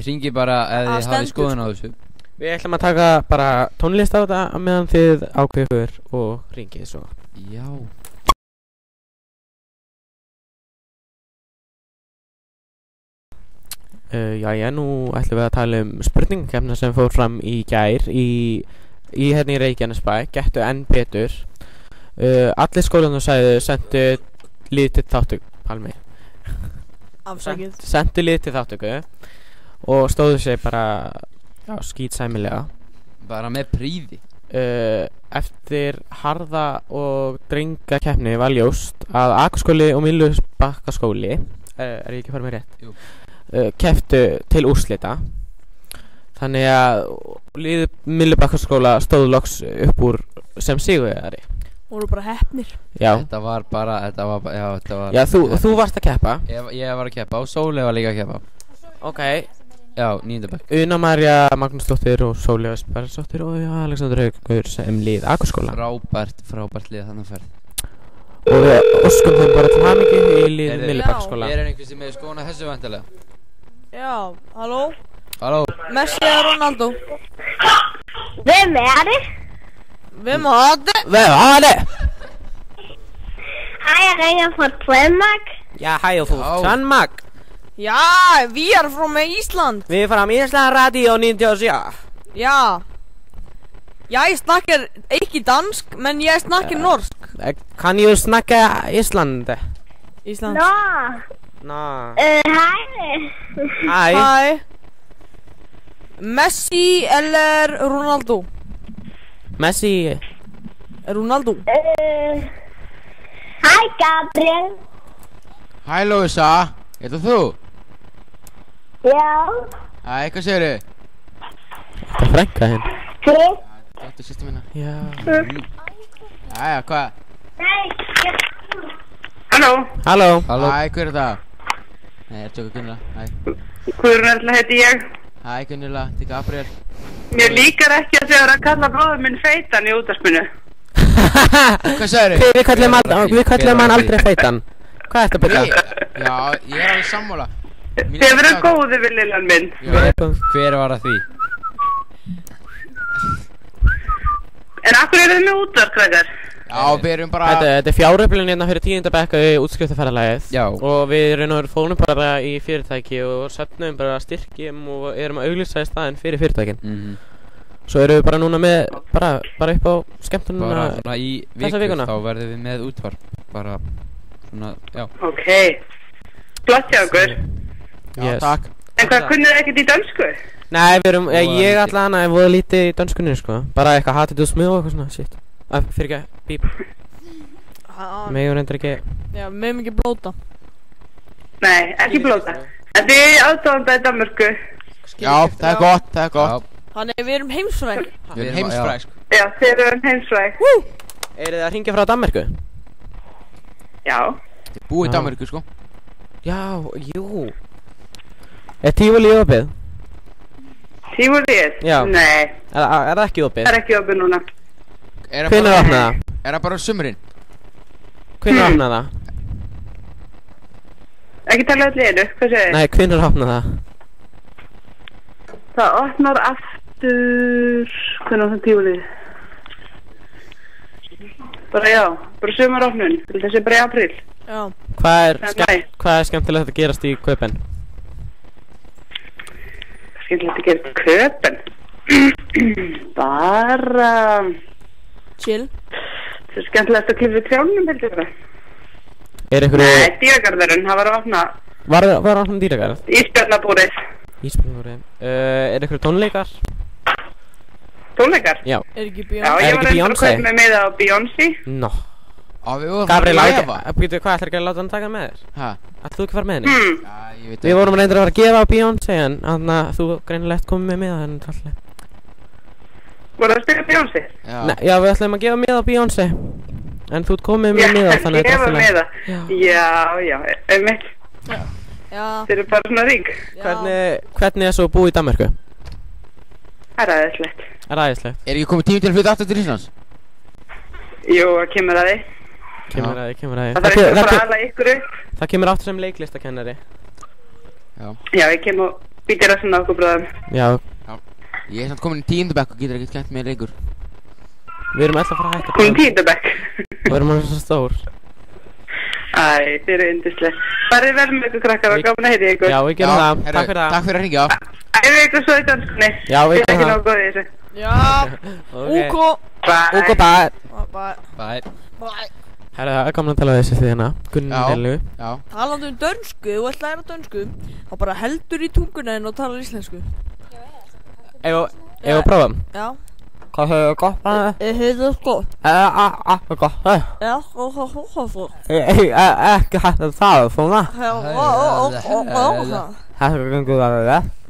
Ringi bara ef þið hafið skoðun á þessu. Við ætlum að taka bara tónlist á þetta meðan þið ákveður og ringið svo. Já. Jæja, nú ætlum við að tala um spurningakefna sem fór fram í gær í hérna í Reykjanesbæ, Gettu enn betur. Allir skólanum sendu lið til þáttöku, Pálmi. Afsakið. Sendu lið til þáttöku og stóðu sig bara skítsæmilega. Bara með príði. Eftir harða og drenga keppni var ljóst að Akurskóli og Myllubakkaskóli, er ég ekki að fara með rétt? Jú. Kepptu til úrslita. Þannig að liðið Myllubakkaskóla stóð loks upp úr sem sigurvegari. Voru bara heppnir. Já. Þetta var bara, Já, þú varst að keppa. Ég var að keppa og Sóley var líka að keppa. Ok. Já, 9. bekk. Una María Magnúsdóttir og Sóley Östbergsdóttir og Alexander Haukur sem lið Akurskóla. Frábært lið þannig að ferð. Og við óskum þeim bara til hamingju í lið Myllubæksskóla. Er einhver sem hefur skoðað þessu vantilega? Já, halló? Halló? Messi eða Ronaldo? Vem är det? Vem har det? Hej, jag ringer från Danmark. Ja, hej och Danmark. Ja, vi är från Island. Vi är från Island Radio 97. Ja. Jag snackar inte dansk, men jag snackar norsk. Kan du snacka Island? Island. Nå. Hej. Messi eller Ronaldo? Messi. Ronaldo. Hej, Gabriel. Hej, Louisa. Er það þú? Já. Hej, hvað segirðu? Þetta frænka hinn. Þið? Þetta er sýstu mína. Já. Jæja, hvað? Halló. Hæ, hver er það? Nei, ég er tjóka Gunnila. Hæ. Guðrún Erla heiti ég. Hæ, Gunnila, þetta er Gabriel. Mér líkar ekki að þegar að kalla bróður minn feitan í útvarpinu. Hvað segirðu? Við kallum hann aldrei feitan. Hvað er þetta byrja? Já, ég er alveg sammála. Þið verður góðir við lillan minn. Hver var að því? En akkur eru þið með útvarp, krakkar? Já, við erum bara... Þetta er fjáröflun hérna fyrir 10. bekk í útskriftarferðalagið. Já. Og við fórum bara í fyrirtæki og söfnum bara styrkjum og erum að auglýsa í staðinn fyrir fyrirtækin. Svo erum við bara núna með, bara upp á skemmtunum bara svona í þessa vikuna. Þá verðum við með útvarp. Bara svona, já. Ok. Flott hjá okkur. Já, takk. En hvað, kunnið þið ekkert í dönsku? Nei, ég allan að voða lítið í dönskunni, sko. Bara eitthvað hatið og smið og eitthvað svona, shit. Fyrir ekki, bíp. Megum reyndar ekki. Já, megum ekki blóta. Nei, ekki blóta. En þið aðdáðanda í Danmörku. Já, það er gott, það er gott. Þannig við erum heimsfræg. Við erum heimsfræg, sko. Já, þið erum heimsfræg. Eru þið að hringja frá Danmörku? Já. Þið búið í Danmörku, sko. Já, jú. Er Tívolí opið? Tívolíið? Já. Nei. Er það ekki opið? Það er ekki opið núna. Hvenær opnaði það? Er það bara sumurinn? Hvenær opnaði það? Ekki tala öll í einu, hvað segir þið? Nei, hvenær opnaði það? Það opnar aftur... Hvernig á það Tívolíið? Bara já, bara sumaropnun. Þessi bara í apríl. Já. Hvað er skemmtilegt að gerast í Köpen? Skemmtilegt að gerast í Köpen? Bara... Chill. Það er skemmtilegt að klifra í trjánum, heldur það. Nei, dýragarðurinn, það var að opna... Var að opna dýragarð? Ísbjarnabúrið. Ísbjarnabúrið. Er eitthvað tónleikar? Tónleikar? Já. Já, ég var reyndar að kaupa mig með á Beyoncé. Nó. Gabriel, býtu, hvað ætlar ekki að láta hann taka með þér? Hæ? Ætlar þú ekki að fara með henni? Já, ég veit Við vorum reyndar að fara að gefa á Beyoncé en þannig að þú greinilegt komið með miða henni alltaf. Voru það að spila Beyoncé? Já, við ætlum að gefa miða á Beyoncé. En þú komið með miða þannig að þetta er alltaf. Já, einmitt. Já. Þeir eru bara svona rík. Hvernig er svo búið í Danmörku? Það er aðeinslegt. Er ekki komið tími til að flytta aftur til Íslands? Jú, það kemur að því. Kemur að því. Það þarf ekki að fara aðla ykkur upp. Það kemur aftur sem leiklistakennari. Já, ég kem og býtir að sinna okkur bróðum. Já. Ég er samt komin í 10. bekk og getur ekkert kent með leikur. Við erum alltaf að fara að hætta. Komin í 10. bekk. Við erum alltaf svo stór. Æ, þið eru yndislega. Farið vel með ykkur krakkar og gaman að heyri ykkur. Já, við gerum það. Takk fyrir það. Takk fyrir að hringja. Æfið ykkur svo í danskunni. Já, við gerum það. Þið er ekki nógu góð í þessu. Já. OK. Bye. Bye. Herra, það er gaman að tala við þessi þína. Gunnelu. Já. Talandi dönsku, þú ætla að læra dönsku. Þá bara heldur í tunguna þinn og talar íslensku. Ef að prófa? Já. Hvað hefur gott að það? Hefur gott. Gott. Já, ekki hægt að tala svona.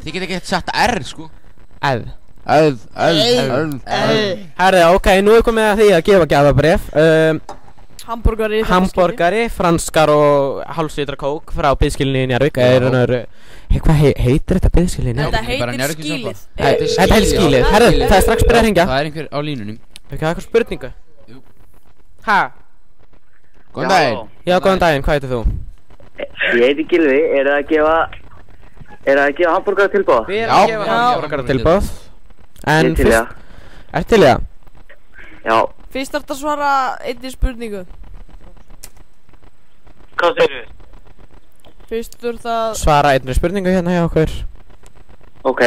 Þið get ekki sagt R, sko. R. Herði, ok, nú komið að því að gefa gjafabréf. Hamborgari, franskar og hálfslítra kók frá biðskilinni í Njarðvík. Hvað heitir þetta biðskilinni í Njarðvík? Þetta heitir skílið. Þetta heitir skílið. Herði, það strax byrjað að hringja. Það einhver á línunum. Ekki eitthvað spurningu? Jú. Ha? Góðan daginn. Já, góðan daginn, hvað heitir þú? Ég heiti Gylfi, er það að gefa hamborgaratilboð? Við erum að gefa hamborgaratilboð. En Ég til í það. Ert til í það? Já. Fyrst þarf að svara einni spurningu. Hvað segir við? Fyrst þurft að Svara einni spurningu hérna hjá okkur. Ok.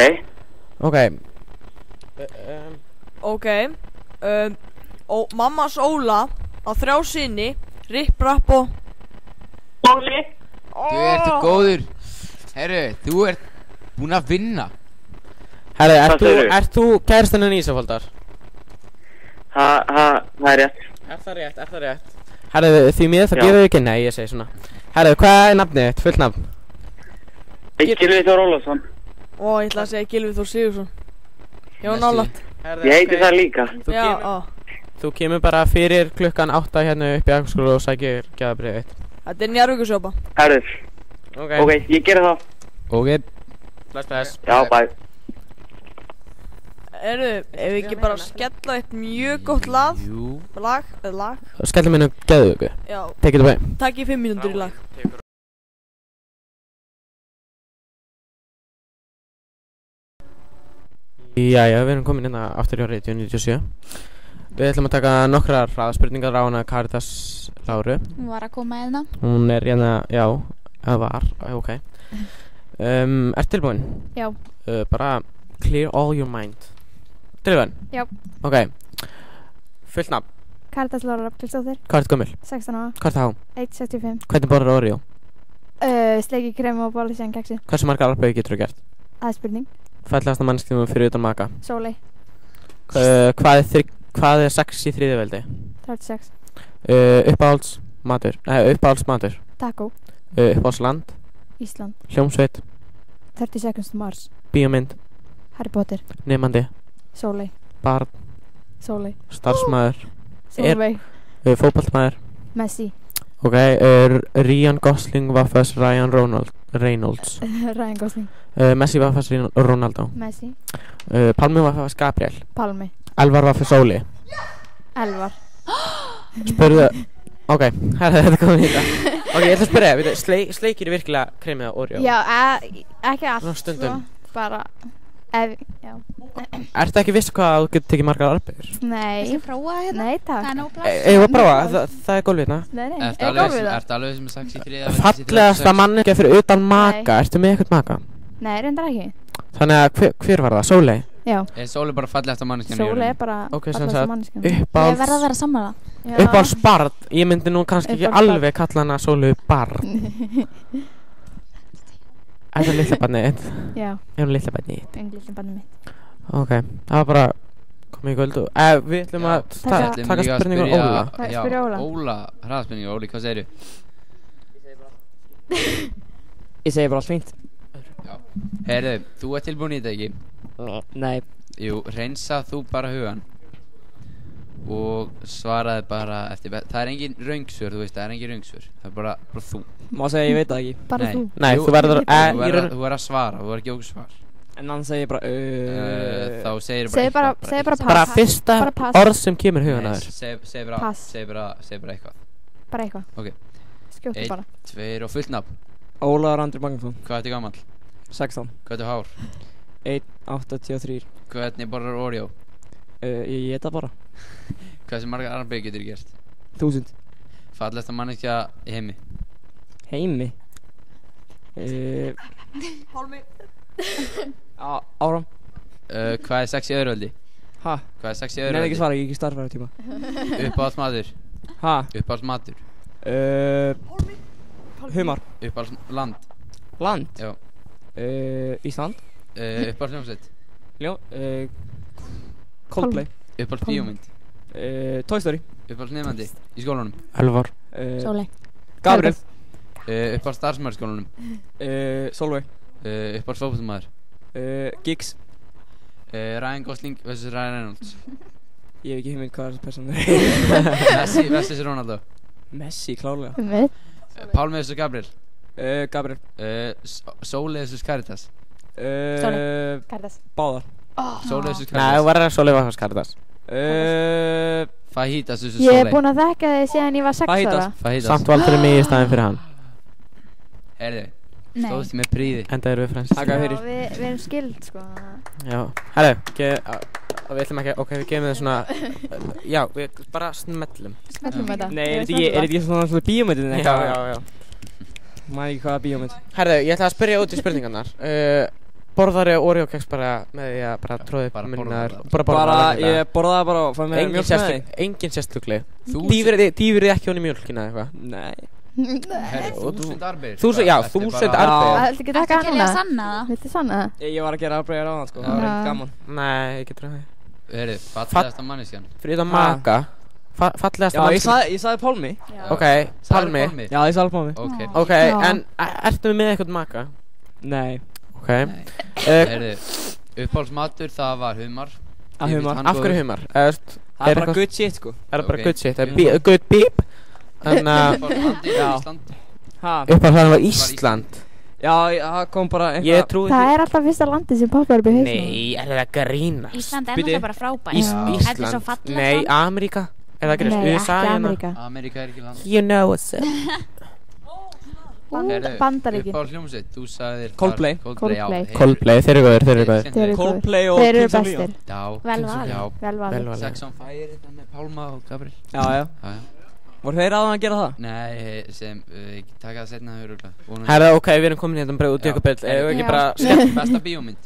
Mammas Óla á 3 syni, Ripp, Rapp og Óli. Þú ert góður. Herru, þú ert búinn að vinna. Herri, ert þú kærastinn en Ísafaldar? Það er rétt. Er það rétt? Herri, því miður það gefur ekki, nei, ég segi svona. Herri, hvað er nafnið þitt, fullt nafn? Gylfi Þór Ólafsson. Ó, ég ætla að segja Gylfi Þór Sigurðsson. Já, nálægt. Ég heiti það líka. Þú kemur bara fyrir klukkan 8 hérna upp í Akkurskóla og sækir gjafabréfið þitt. Þetta er Njarðvíkursjópa. Herru. Ok, ég geri það. Ok. Bless. Já, bye. Ef við ekki bara skella eitt mjög gott lag. Skellum inn á geðvöku. Já. Take it away. Takk í 5 mínútur í lag. Jæja, við erum komin hérna aftur í Radio 97. Við ætlum að taka nokkrar hraðaspurningar á hana Karitas Láru. Hún var að koma hérna. Hún er hérna, já, ok. Ert tilbúin? Já. Bara clear all your mind. Tilbúin? Já. Ok. Fullt nafn? Karitas Lára Rafnkelsdóttir. Hvað ert gömul? 16 ára. Hvað ert há? 1,65. Hvernig borðar Oreo? Sleiki krem og bolla síðan keksi. Hversu margar arbeiði getur þú gert? Það er spurning. Fallegasta manneskjum fyrir utan maka? Sóley. Hvað er sex í þriðjuveldi? 36. Uppáhalds matur? Taco. Uppáhalds land? Ísland. Hljómsveit? 30 Seconds to Mars. Bíómynd? Harry Potter. Nemandi? Sóley. Barn? Sóley. Starfsmaður? Sóley. Fótboltamaður? Messi. Ok, Ryan Gosling vs. Ryan Reynolds. Ryan Gosling. Messi vs. Ronaldo. Messi. Palmi vs. Gabriel. Palmi. Elvar vs. Sóli. Elvar. Spurðu. Ok, þetta komið hérna. Ok, ég ætla að spyrja, sleikir virkilega kremið á Oreo? Já, ekki allt. Svona stundum. Bara, já. Ertu ekki viss hvað þú getur tekið margar arbeigur? Nei. Viltu prófa það hérna? Nei, takk. Það er nóg plass. Ég var að prófa, það er gólfið hérna. Nei, Ertu alveg sem er 6 í 3? Fallegasta manneskja fyrir utan maka, ertu með eitthvað maka? Nei, reyndar ekki. Þannig að hver var það? Sóley? Já. Er Sóley bara fallegasta manneskjan í Sóley er bara fallegasta manneskjan. Ég verð að vera sammála. Uppáhalds barn, ég myndi nú kannski ekki alveg kalla hana Sóley barn. Þetta er litla barnið þitt? Já. Ég er litla barnið þitt. Litla barnið mitt. Ok, það var bara komið í kvöld og við ætlum að taka spurningu á Óla. Spyrja Óla. Óla, hraðspurningu Óli, hvað segirðu? Ég segi bara allt fínt. Já. Heyrðu, þú ert tilbúin í þetta ekki? Nei. Jú, reynsa þú bara hugan og svaraði bara eftir það er engin röngsvör, þú veist, það er engin röngsvör. Það er bara þú. Má segja ég veit það ekki. Bara þú. Nei, þú verður að svara, þú verður ekki ósvar. En hann segir bara þá segir bara pass. Bara fyrsta orð sem kemur hugan að þér. Segir bara eitthvað. Bara eitthvað. Ok. Skjóttu bara. 1, 2 og fullt nafn. Ólaður Andri Magnússon. Hvað ertu gamall? 16. Hvað ertu hár? 1,83. Hvernig borðar Oreo? Ég geta bara. Hversu margar arbeigur getur gert? 1000. Fallegasta manneskja í heimi? Heimi? Pálmi. Áram. Hvað er sex í öðruveldi? Ha? Hvað er sex í öðruveldi? Nei, ekki svara, ég ekki starfæra tíma. Uppáhalds matur? Ha? Uppáhalds matur? Humar. Uppáhalds land? Land? Já. Ísland. Uppáhalds hljómsveit? Coldplay. Uppáhalds bíómynd? Toy Story. Uppáhalds nefandi í skólanum? Elvar. Sóley. Gabriel. Uppáhalds starfsmaður í skólanum? Sólveig. Uppáhalds fótboltamaður? Giggs. Ryan Gosling vs. Ryan Reynolds. Ég hef ekki hugmynd hvað þessi persóna Messi vs. Ronaldo. Messi, klárlega. Pálmi vs. Gabriel. Gabriel. Sóli vs. Caritas. Caritas. Báðar. Sóli vs. Caritas. Nei, þú verður að Sóli vs. Caritas. Fajitas vs. Sóli. Ég hef búin að þekka þig síðan ég var 6 ára. Fajitas. Samt valdur mig í staðinn fyrir hann. Herðu, stóðst með príði. Enda eru við frænst. Já, við erum skild sko. Já, herru, við ætlum ekki, ok, við gefum þið svona, já, við bara smellum. Smellum þetta. Nei, er þetta ekki svona bíómyndin? Já. Maður ekki hvaða bíómynd. Herru, ég ætla að spyrja út í spurningarnar. Borðar ég Oreo keks bara með því að bara tróði upp minnaður? Ég borðaði bara og fæði með mjölk með því. Engin sérstugli. Dýfir þið ekki honni mjölkina eða eitthvað? Nei. 1000 arbeir. Já, 1000 arbeir. Viltu ekki taka hana? Viltu sanna það? Ég var að gera arbeir á það sko, það var ekkert gaman. Nei, ég getur það. Herru, fallegasta manneskjan. Frida Maka. Fallegasta manneskjan. Já, ég sagði Pálmi. Ok, Pálmi. Já, ég sagði Pálmi. Ok, en ertu með eitthvað Maka? Nei. Ok. Herru, uppáhaldsmatur það var humar. Af hverju humar? Það er bara good shit sko. Það er bara good shit, good beep. Þannig að uppáhaldsmatur var Ísland. Já, það kom bara eitthvað. Það er alltaf fyrsta landi sem poppar upp í hausnum. Nei, er það grínast? Ísland er náttúrulega bara frábært. Ísland? Nei, Ameríka. Er það grínast? Nei, ekki Ameríka. Ameríka er ekki land. You know what's up. Bandaríkin. Uppáhaldshljómsveit, þú sagðir Coldplay. Coldplay, þeir eru góðir. Coldplay og þeir eru bestir. Vel valið. Sex on Fire þetta með Pálma og Gabriel. Já. Voru þeir aðan að gera það? Nei, taka það setna að höra. Herra, ok, við erum komin hérna bara út í ykkur bill. Eða ekki bara besta bíómynd.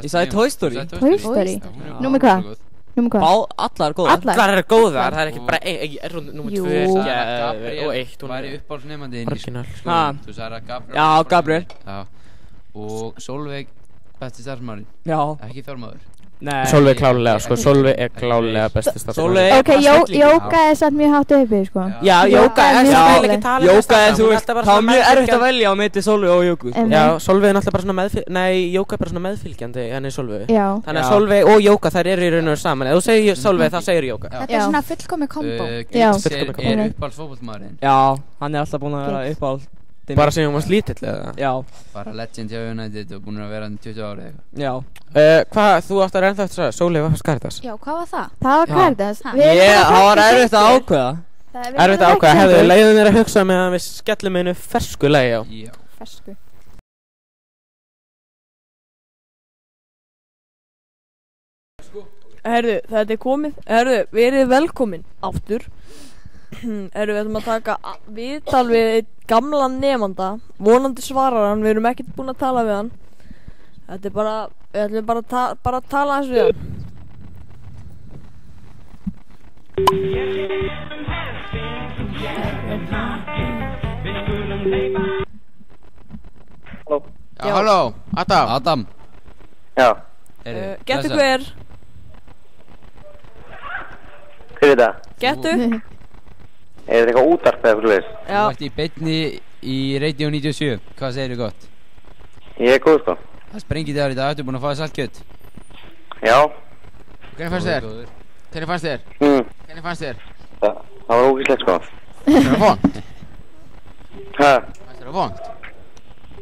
Ég sagði Toy Story. Toy Story? Númer hvað? Allar góðar. Allar eru góðar, það er ekki bara númer 2 og 1. Hún væri uppáhaldsnemandi inn í Original. Þú sagði að Gabriel. Já, Gabriel. Og Sólveig besti starfsmaðurinn. Já. Ekki fjármaður. Solveig klálega, sko, Solveig er klálega besti starfsmaður. Ok, Jóka er satt mjög hátt uppi, sko. Já, Jóka er Jóka er, þú veist, það var mjög erfitt að velja á milli Solveig og Jóku. Já, Solveig er náttúrulega bara svona Jóka er bara svona meðfylgjandi henni Solveig. Já. Þannig að Solveig og Jóka, þær eru í raun og saman. Ef þú segir Solveig, þá segir Jóka. Þetta er svona fullkomið kombo. Gilser er uppáhaldsfótboltamaðurinn. Já, hann er alltaf búinn að vera uppáhald. Bara sem hún var lítill eða? Já. Bara legend hjá United og búinn að vera 20 ári eða eitthvað. Já. Hvað, þú átt að reynda eftir að Sólveig var Caritas? Já, hvað var það? Það var Caritas. Það var erfitt að ákveða. Erfitt að ákveða, hefðu leiðið mér að hugsa með að við skellum einu fersku lagi á. Já. Fersku. Herðu, þetta er komið. Herðu, verið velkomin aftur. Herru, við ætlum að taka viðtal við einn gamlan nemanda. Vonandi svarar hann, við erum ekkert búin að tala við hann. Þetta er bara, við ætlum bara að tala hans við hann. Halló. Já, halló, Adam. Já. Gettu hver? Hver er þetta? Gettu? Er þetta eitthvað útvarp eða eitthvað leys? Já. Þú ert í beinni í Radio 97. Hvað segir þú gott? Ég er góð sko. Það sprengið þér í dag, ertu búinn að fá þess allt kjött? Já. Hvernig fannst þér? Hvernig fannst þér? Hvernig fannst þér? Það var ógíslegt sko. Fannst þér það vont? Hæ? Fannst þér það vont?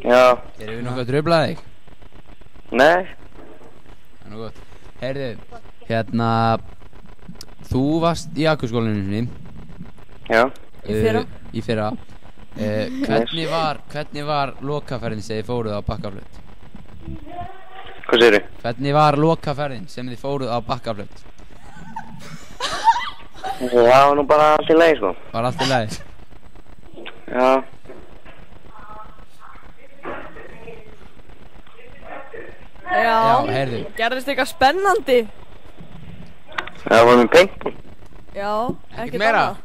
Já. Erum við nokkuð að trufla þig? Nei. Það er nú gott. Heyrðu, hérna, þú varst í Akurskólanum. Já. Í fyrra. Í fyrra. Hvernig var lokaferðin sem þið fóruð á Bakkaflöt? Hvað segirðu? Hvernig var lokaferðin sem þið fóruð á Bakkaflöt? Það var nú bara allt í lagi sko. Var allt í lagi? Já. Já, heyrðu. Gerðist eitthvað spennandi? Það var með pengt. Já, ekkert meira. annað.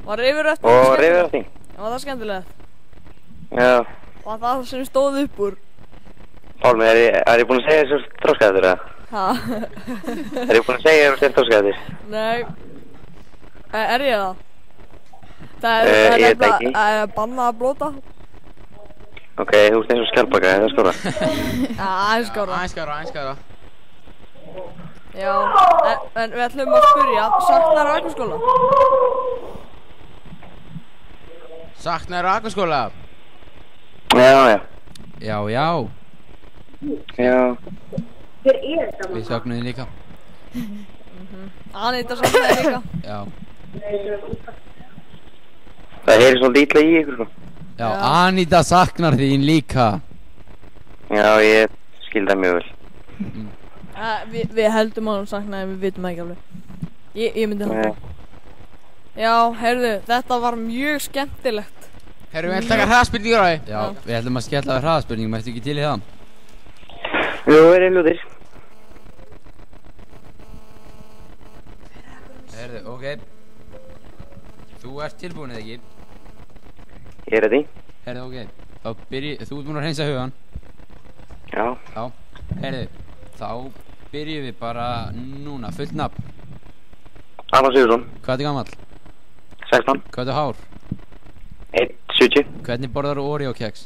Var rifuröfting Og rifuröfting. Var það skemmtilegt? Já. Var það sem stóð upp úr? Pálmi, er ég búinn að segja þessu þróskaðir eða? Ha? Er ég búinn að segja þessu þróskaðir? Nei. Er ég það? Það Ég veit nefnilega ekki. bannað að blóta. Ok, þú ert eins og skjaldbaka, það er skóra. Aðeins skóra. Aðeins skárra. Já, en við ætlum að spyrja, saknar Akurskóla? Saknar Akurskóla? Já. Já. Já. Við saknaði líka. Anita saknaði líka. Já. Það heyrir svolítið illa í ykkur, sko. Já, Anita saknar þín líka. Já, ég skil það mjög vel. Við heldum að hún saknaði en við vitum ekki alveg. Ég myndi halda. Já, heyrðu, þetta var mjög skemmtilegt. Heyrðu, við ætlum að taka hraðspurningur á því. Já, við ætlum að skella á hraðspurningum, ertu ekki til í það? Jú, ljóðir. Heyrðu, ok. Þú ert tilbúin eða ekki? Ég er ready. Heyrðu, ok. Þá þú ert búin að hreinsa hugan. Já. Heyrðu, þá byrjum við bara núna, fullt nafn. Arnar Sigurðsson. Hvað ertu gamall? 16. Hvað ertu hár? 1,70. Hvernig borðar þú Oreo keks?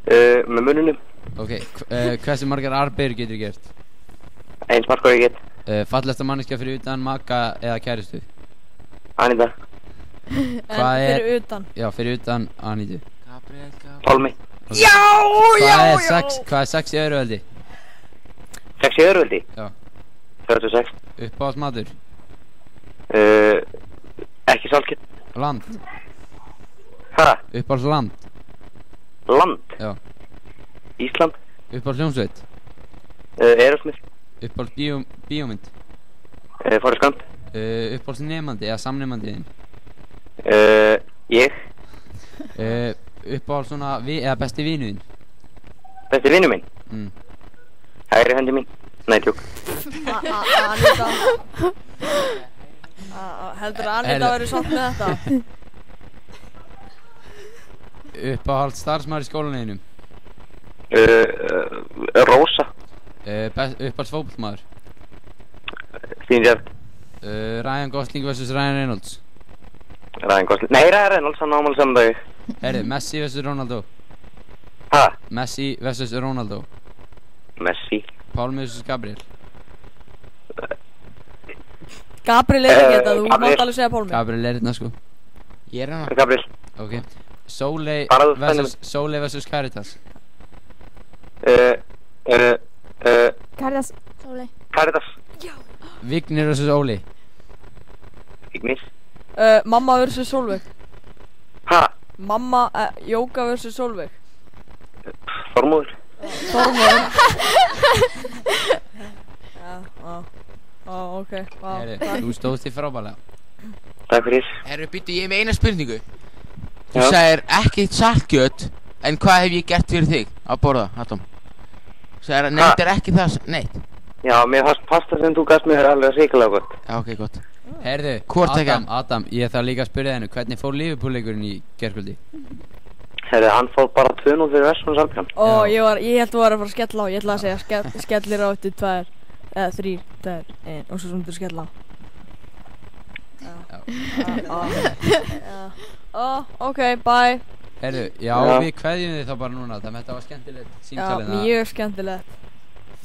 Með mununum. Ok, hversu margar arbeir getur gert? Eins margar ég get. Fallegasta manneskja fyrir utan maka eða kæristu? Anita. Fyrir utan? Já, fyrir utan Anitu. Pálmi. Okay. Já. Hvað er sex í öðruveldi? 6 í öðruveldi? Já. 36. Uppáhalds matur? Ekki saltkjöt. Land? Hæ? Uppáhalds land? Land? Já. Ísland? Uppáhalds hljómsveit? Aerosmith. Uppáhalds bíómynd? Forrest Gump. Uppáhalds nefandi eða samnefandi þinn? Ég. Uppáhalds svona eða besti vinuðinn? Besti vinu minn? Hægri hendi mín. Nei, tjók. Anita. Heldur að Anita verið sátt með þetta? Uppáhalds starfsmaður í skólaneinum? Rósa. Uppáhalds fótboltamaður? Stín Jörg. Ryan Gosling vs. Ryan Reynolds? Ryan Gosling. Nei, Ryan Reynolds, hann ámæli saman dagi. Herri, Messi vs. Ronaldo? Hæ? Messi vs. Ronaldo? Messi. Pálmi vs. Gabriel? Gabriel er ekki þetta, þú mátt alveg segja Pálmi. Gabriel er þetta sko. Ég er hana. Gabriel. Ok. Sóley vs. Caritas? Caritas. Sóley. Caritas. Já. Vignir vs. Óli? Vignir. Mamma vs. Sólveig? Hæ? Mamma, Jóka vs. Sólveig? Þormóður. Þormóður. Ok. Herri, þú stóðst þig frábælega. Takk fyrir. Herru, býttu, ég er með eina spurningu. Þú sagðir ekki saltkjöt, en hvað hef ég gert fyrir þig að borða, Adam? Þú sagðir, nefndir ekki það neitt. Já, mér fannst pasta sem þú gafst mér alveg ríkilega gott. Já, ok, gott. Herðu, Adam, ég þarf líka að spyrja hennu, hvernig fór Liverpool-leikurinn í gærkvöldi? Herðu, hann fór bara 2-0 fyrir Vestmanns Alpján. Ég held þú var að fara að skella á, ég ætla að segja skellir á eftir 2, eða 3, 2, 1 og svo sem þú skella á. Ok, bye. Herðu, já, við kveðjum þig þá bara núna, þetta var skemmtilegt símtalið. Já, mjög skemmtilegt.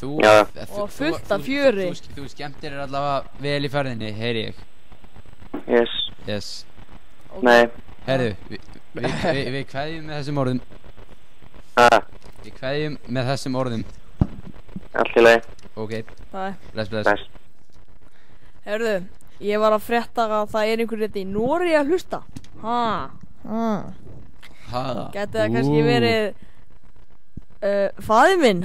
Og fullt af fjöri. Þú skemmtir allavega vel í ferðinni, heyri ég. Yes. Okay. Nei. Herðu, við kveðjum með þessum orðum. Við kveðjum með þessum orðum. Allt í lagi. Ok. Bye. Bless. Herðu, ég var að frétta að það er einhver í Noregi að hlusta. Gæti það kannski verið faðir minn,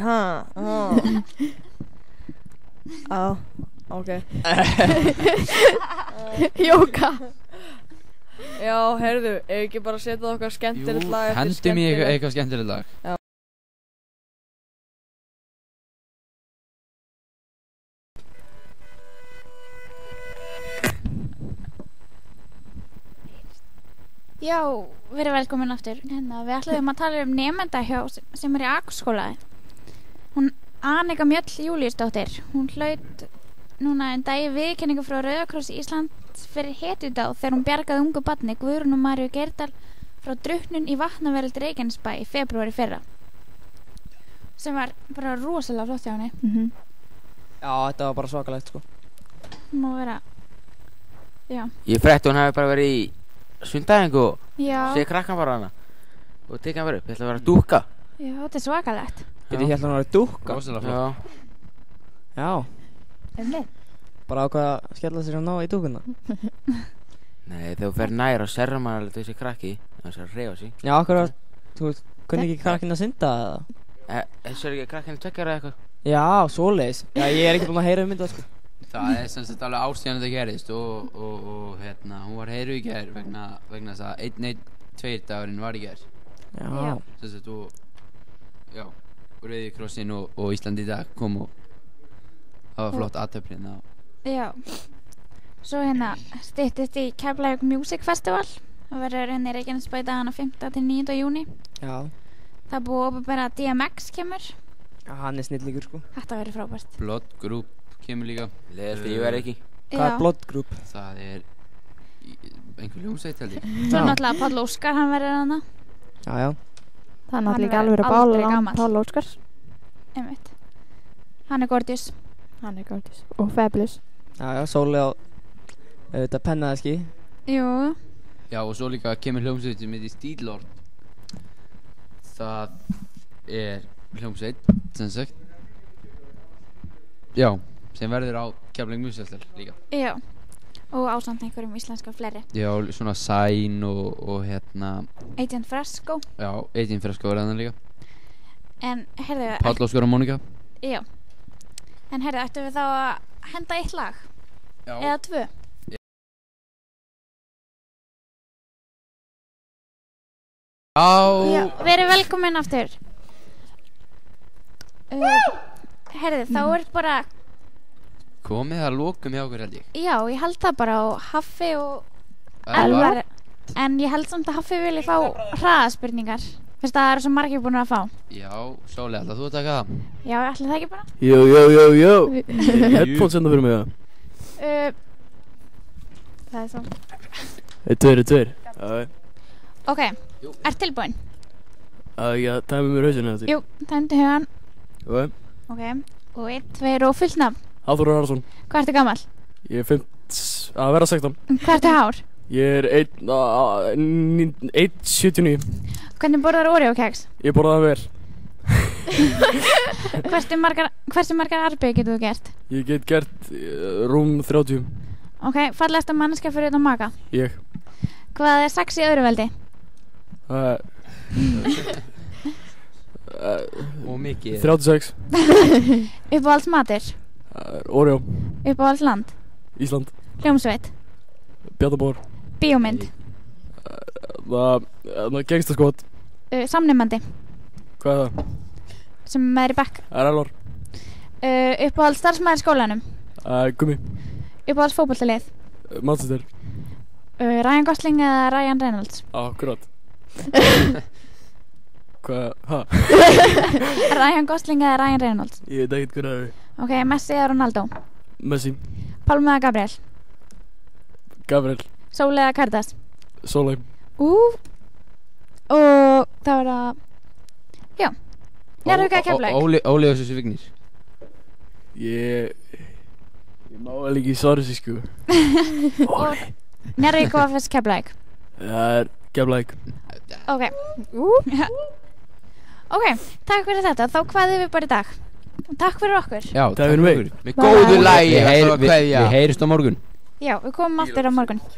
ok. Jóka. Já, heyrðu, ef ekki bara setja okkar skemmtilegt lag eftir skemmtilegt. Hendum ég eitthvað skemmtilegt lag. Já. Já, verið velkomin aftur. Við ætlaðum að tala nemenda sem er í Akurskóla. Hún Annika Mjöll Júlíusdóttir. Hún hlaut núna en dagi viðurkenningu frá Rauða krossi Íslands fyrir hetjudag þegar hún bjargaði ungu barni Guðrúnu Maríu Geirdal frá drukknun í Vatnaveröld Reykjanesbæ í febrúar í fyrra. Sem var bara rosalega flott hjá henni. Já, þetta var bara svakalegt sko. Má vera. Já. Ég frétti hún hafi bara verið í sundæðingu og Já. segir krakkan bara hana og tekið hann bara upp, ég ætla að vera að dúkka. Já, þetta svakalegt. Ég held að hún var að dúkka. Rosalega flott. Já. Bara ákvað að skella sér að ná í dúkkuna. Nei, þegar þú fer nær og serra maður alveg þessi krakki, það er að reyfa sig. Já, akkurat, þú veist, hvernig ekki krakkinn að synda eða? Þessu ekki krakkinn tveggjara eða eitthvað? Já, svoleiðis. Já, ég ekki búinn að heyra myndað sko. Það sem sagt alveg árstíðan þetta gerist og hún var heyru í gær vegna þess að 1-1-2 dagurinn var í gær. Já. Sem sagt Rauði krossinn og Ísland í dag kom og það var flott aðtöflin. Já. Svo styttist í Keflavík Music Festival. Það verður í Reykjanesbæ dagana 5. til 9. júní. Já. Það búið að opinbera DMX kemur. Já, hann snillingur sko. Þetta verður frábært. Blood Group kemur líka. Leðast ég verð ekki. Hvað er Blood Group? Það er einhver hljómsveit held ég. Svo náttúrulega Páll Óskar, hann verður hana. Já. Það er náttúrulega ekki alveg bála Páll Óskars. Einmitt. Hann er gorgeous. Og fabulous. Já, Sóli á auðvitað pennaðeski. Jú. Já, og svo líka kemur hljómsveit sem heitir Steelord. Það er hljómsveit, sem sagt. Já, sem verður á Keflavík Music Festival líka. Já. Og ásamt einhverjum íslenska fleiri. Já, svona Sæn og Agent Fresco. Já, Agent Fresco er þarna líka. En heyrðu... Páll Óskar og Mónika. Já. En heyrðu, ættum við þá að henda eitt lag? Já. Eða 2? Já, verið velkomin aftur. Heyrðu, þá er bara... Komið að lokum hjá okkur held ég. Já, ég held það bara og Haffi og Elvar. En ég held samt að Haffi vilji fá hraðaspurningar. Fyrst að það eru svo margir búin að fá. Já, Sóli, ætlaðu þú að taka það? Já, ætli það ekki bara? Jó. Headphones enda fyrir mig það. Það er svo. 2. Ok, ert tilbúin? Já, tæmi mér hausinu þetta. Jú, tæmdu hugan. Ok. Og 1, 2 og fullt nafn. Hafþór Arason. Hvað ertu gamall? Ég er 5 að vera 16. Hvað ertu hár? Ég er 1,79. Hvernig borðar Oreo-keks? Ég borða það vel. Hversu margar arbeigur getur þú gert? Ég get gert rúm 30. Ok, fallegasta manneskja fyrir utan maka? Ég. Hvað er sex í öðru veldi? Og mikið. 36. Uppáhalds matur? Oreo. Uppáhalds land? Ísland. Hljómsveit? Bjarnabór. Bíómynd? Gangstaskot. Samnemandi? Hvað er það? Sem er í bekk? Það er Elvar. Uppáhalds starfsmaður í skólanum? Gummi. Uppáhalds fótboltalið? Manchester. Ryan Gosling eða Ryan Reynolds? Akkurat. Hvað? Ha? Ryan Gosling eða Ryan Reynolds? Ég veit ekkert hvað það er. Ok, Messi eða Ronaldo? Messi. Pálmi eða Gabriel? Gabriel. Sóli eða Kardas? Sóley. Og það var að... Já. Njarðvík eða Keflavík? Óli og þessu Vignir. Ég má vel ekki svara þessu sko. Og Njarðvík og FS Keflavík? Það er Keflavík. Ok. Ok, takk fyrir þetta. Þá kveðum við bara í dag. Takk fyrir okkur. Já, takk fyrir mig. Með góðu lagi. Við heyrjumst á morgun. Já, við komum aftur á morgun.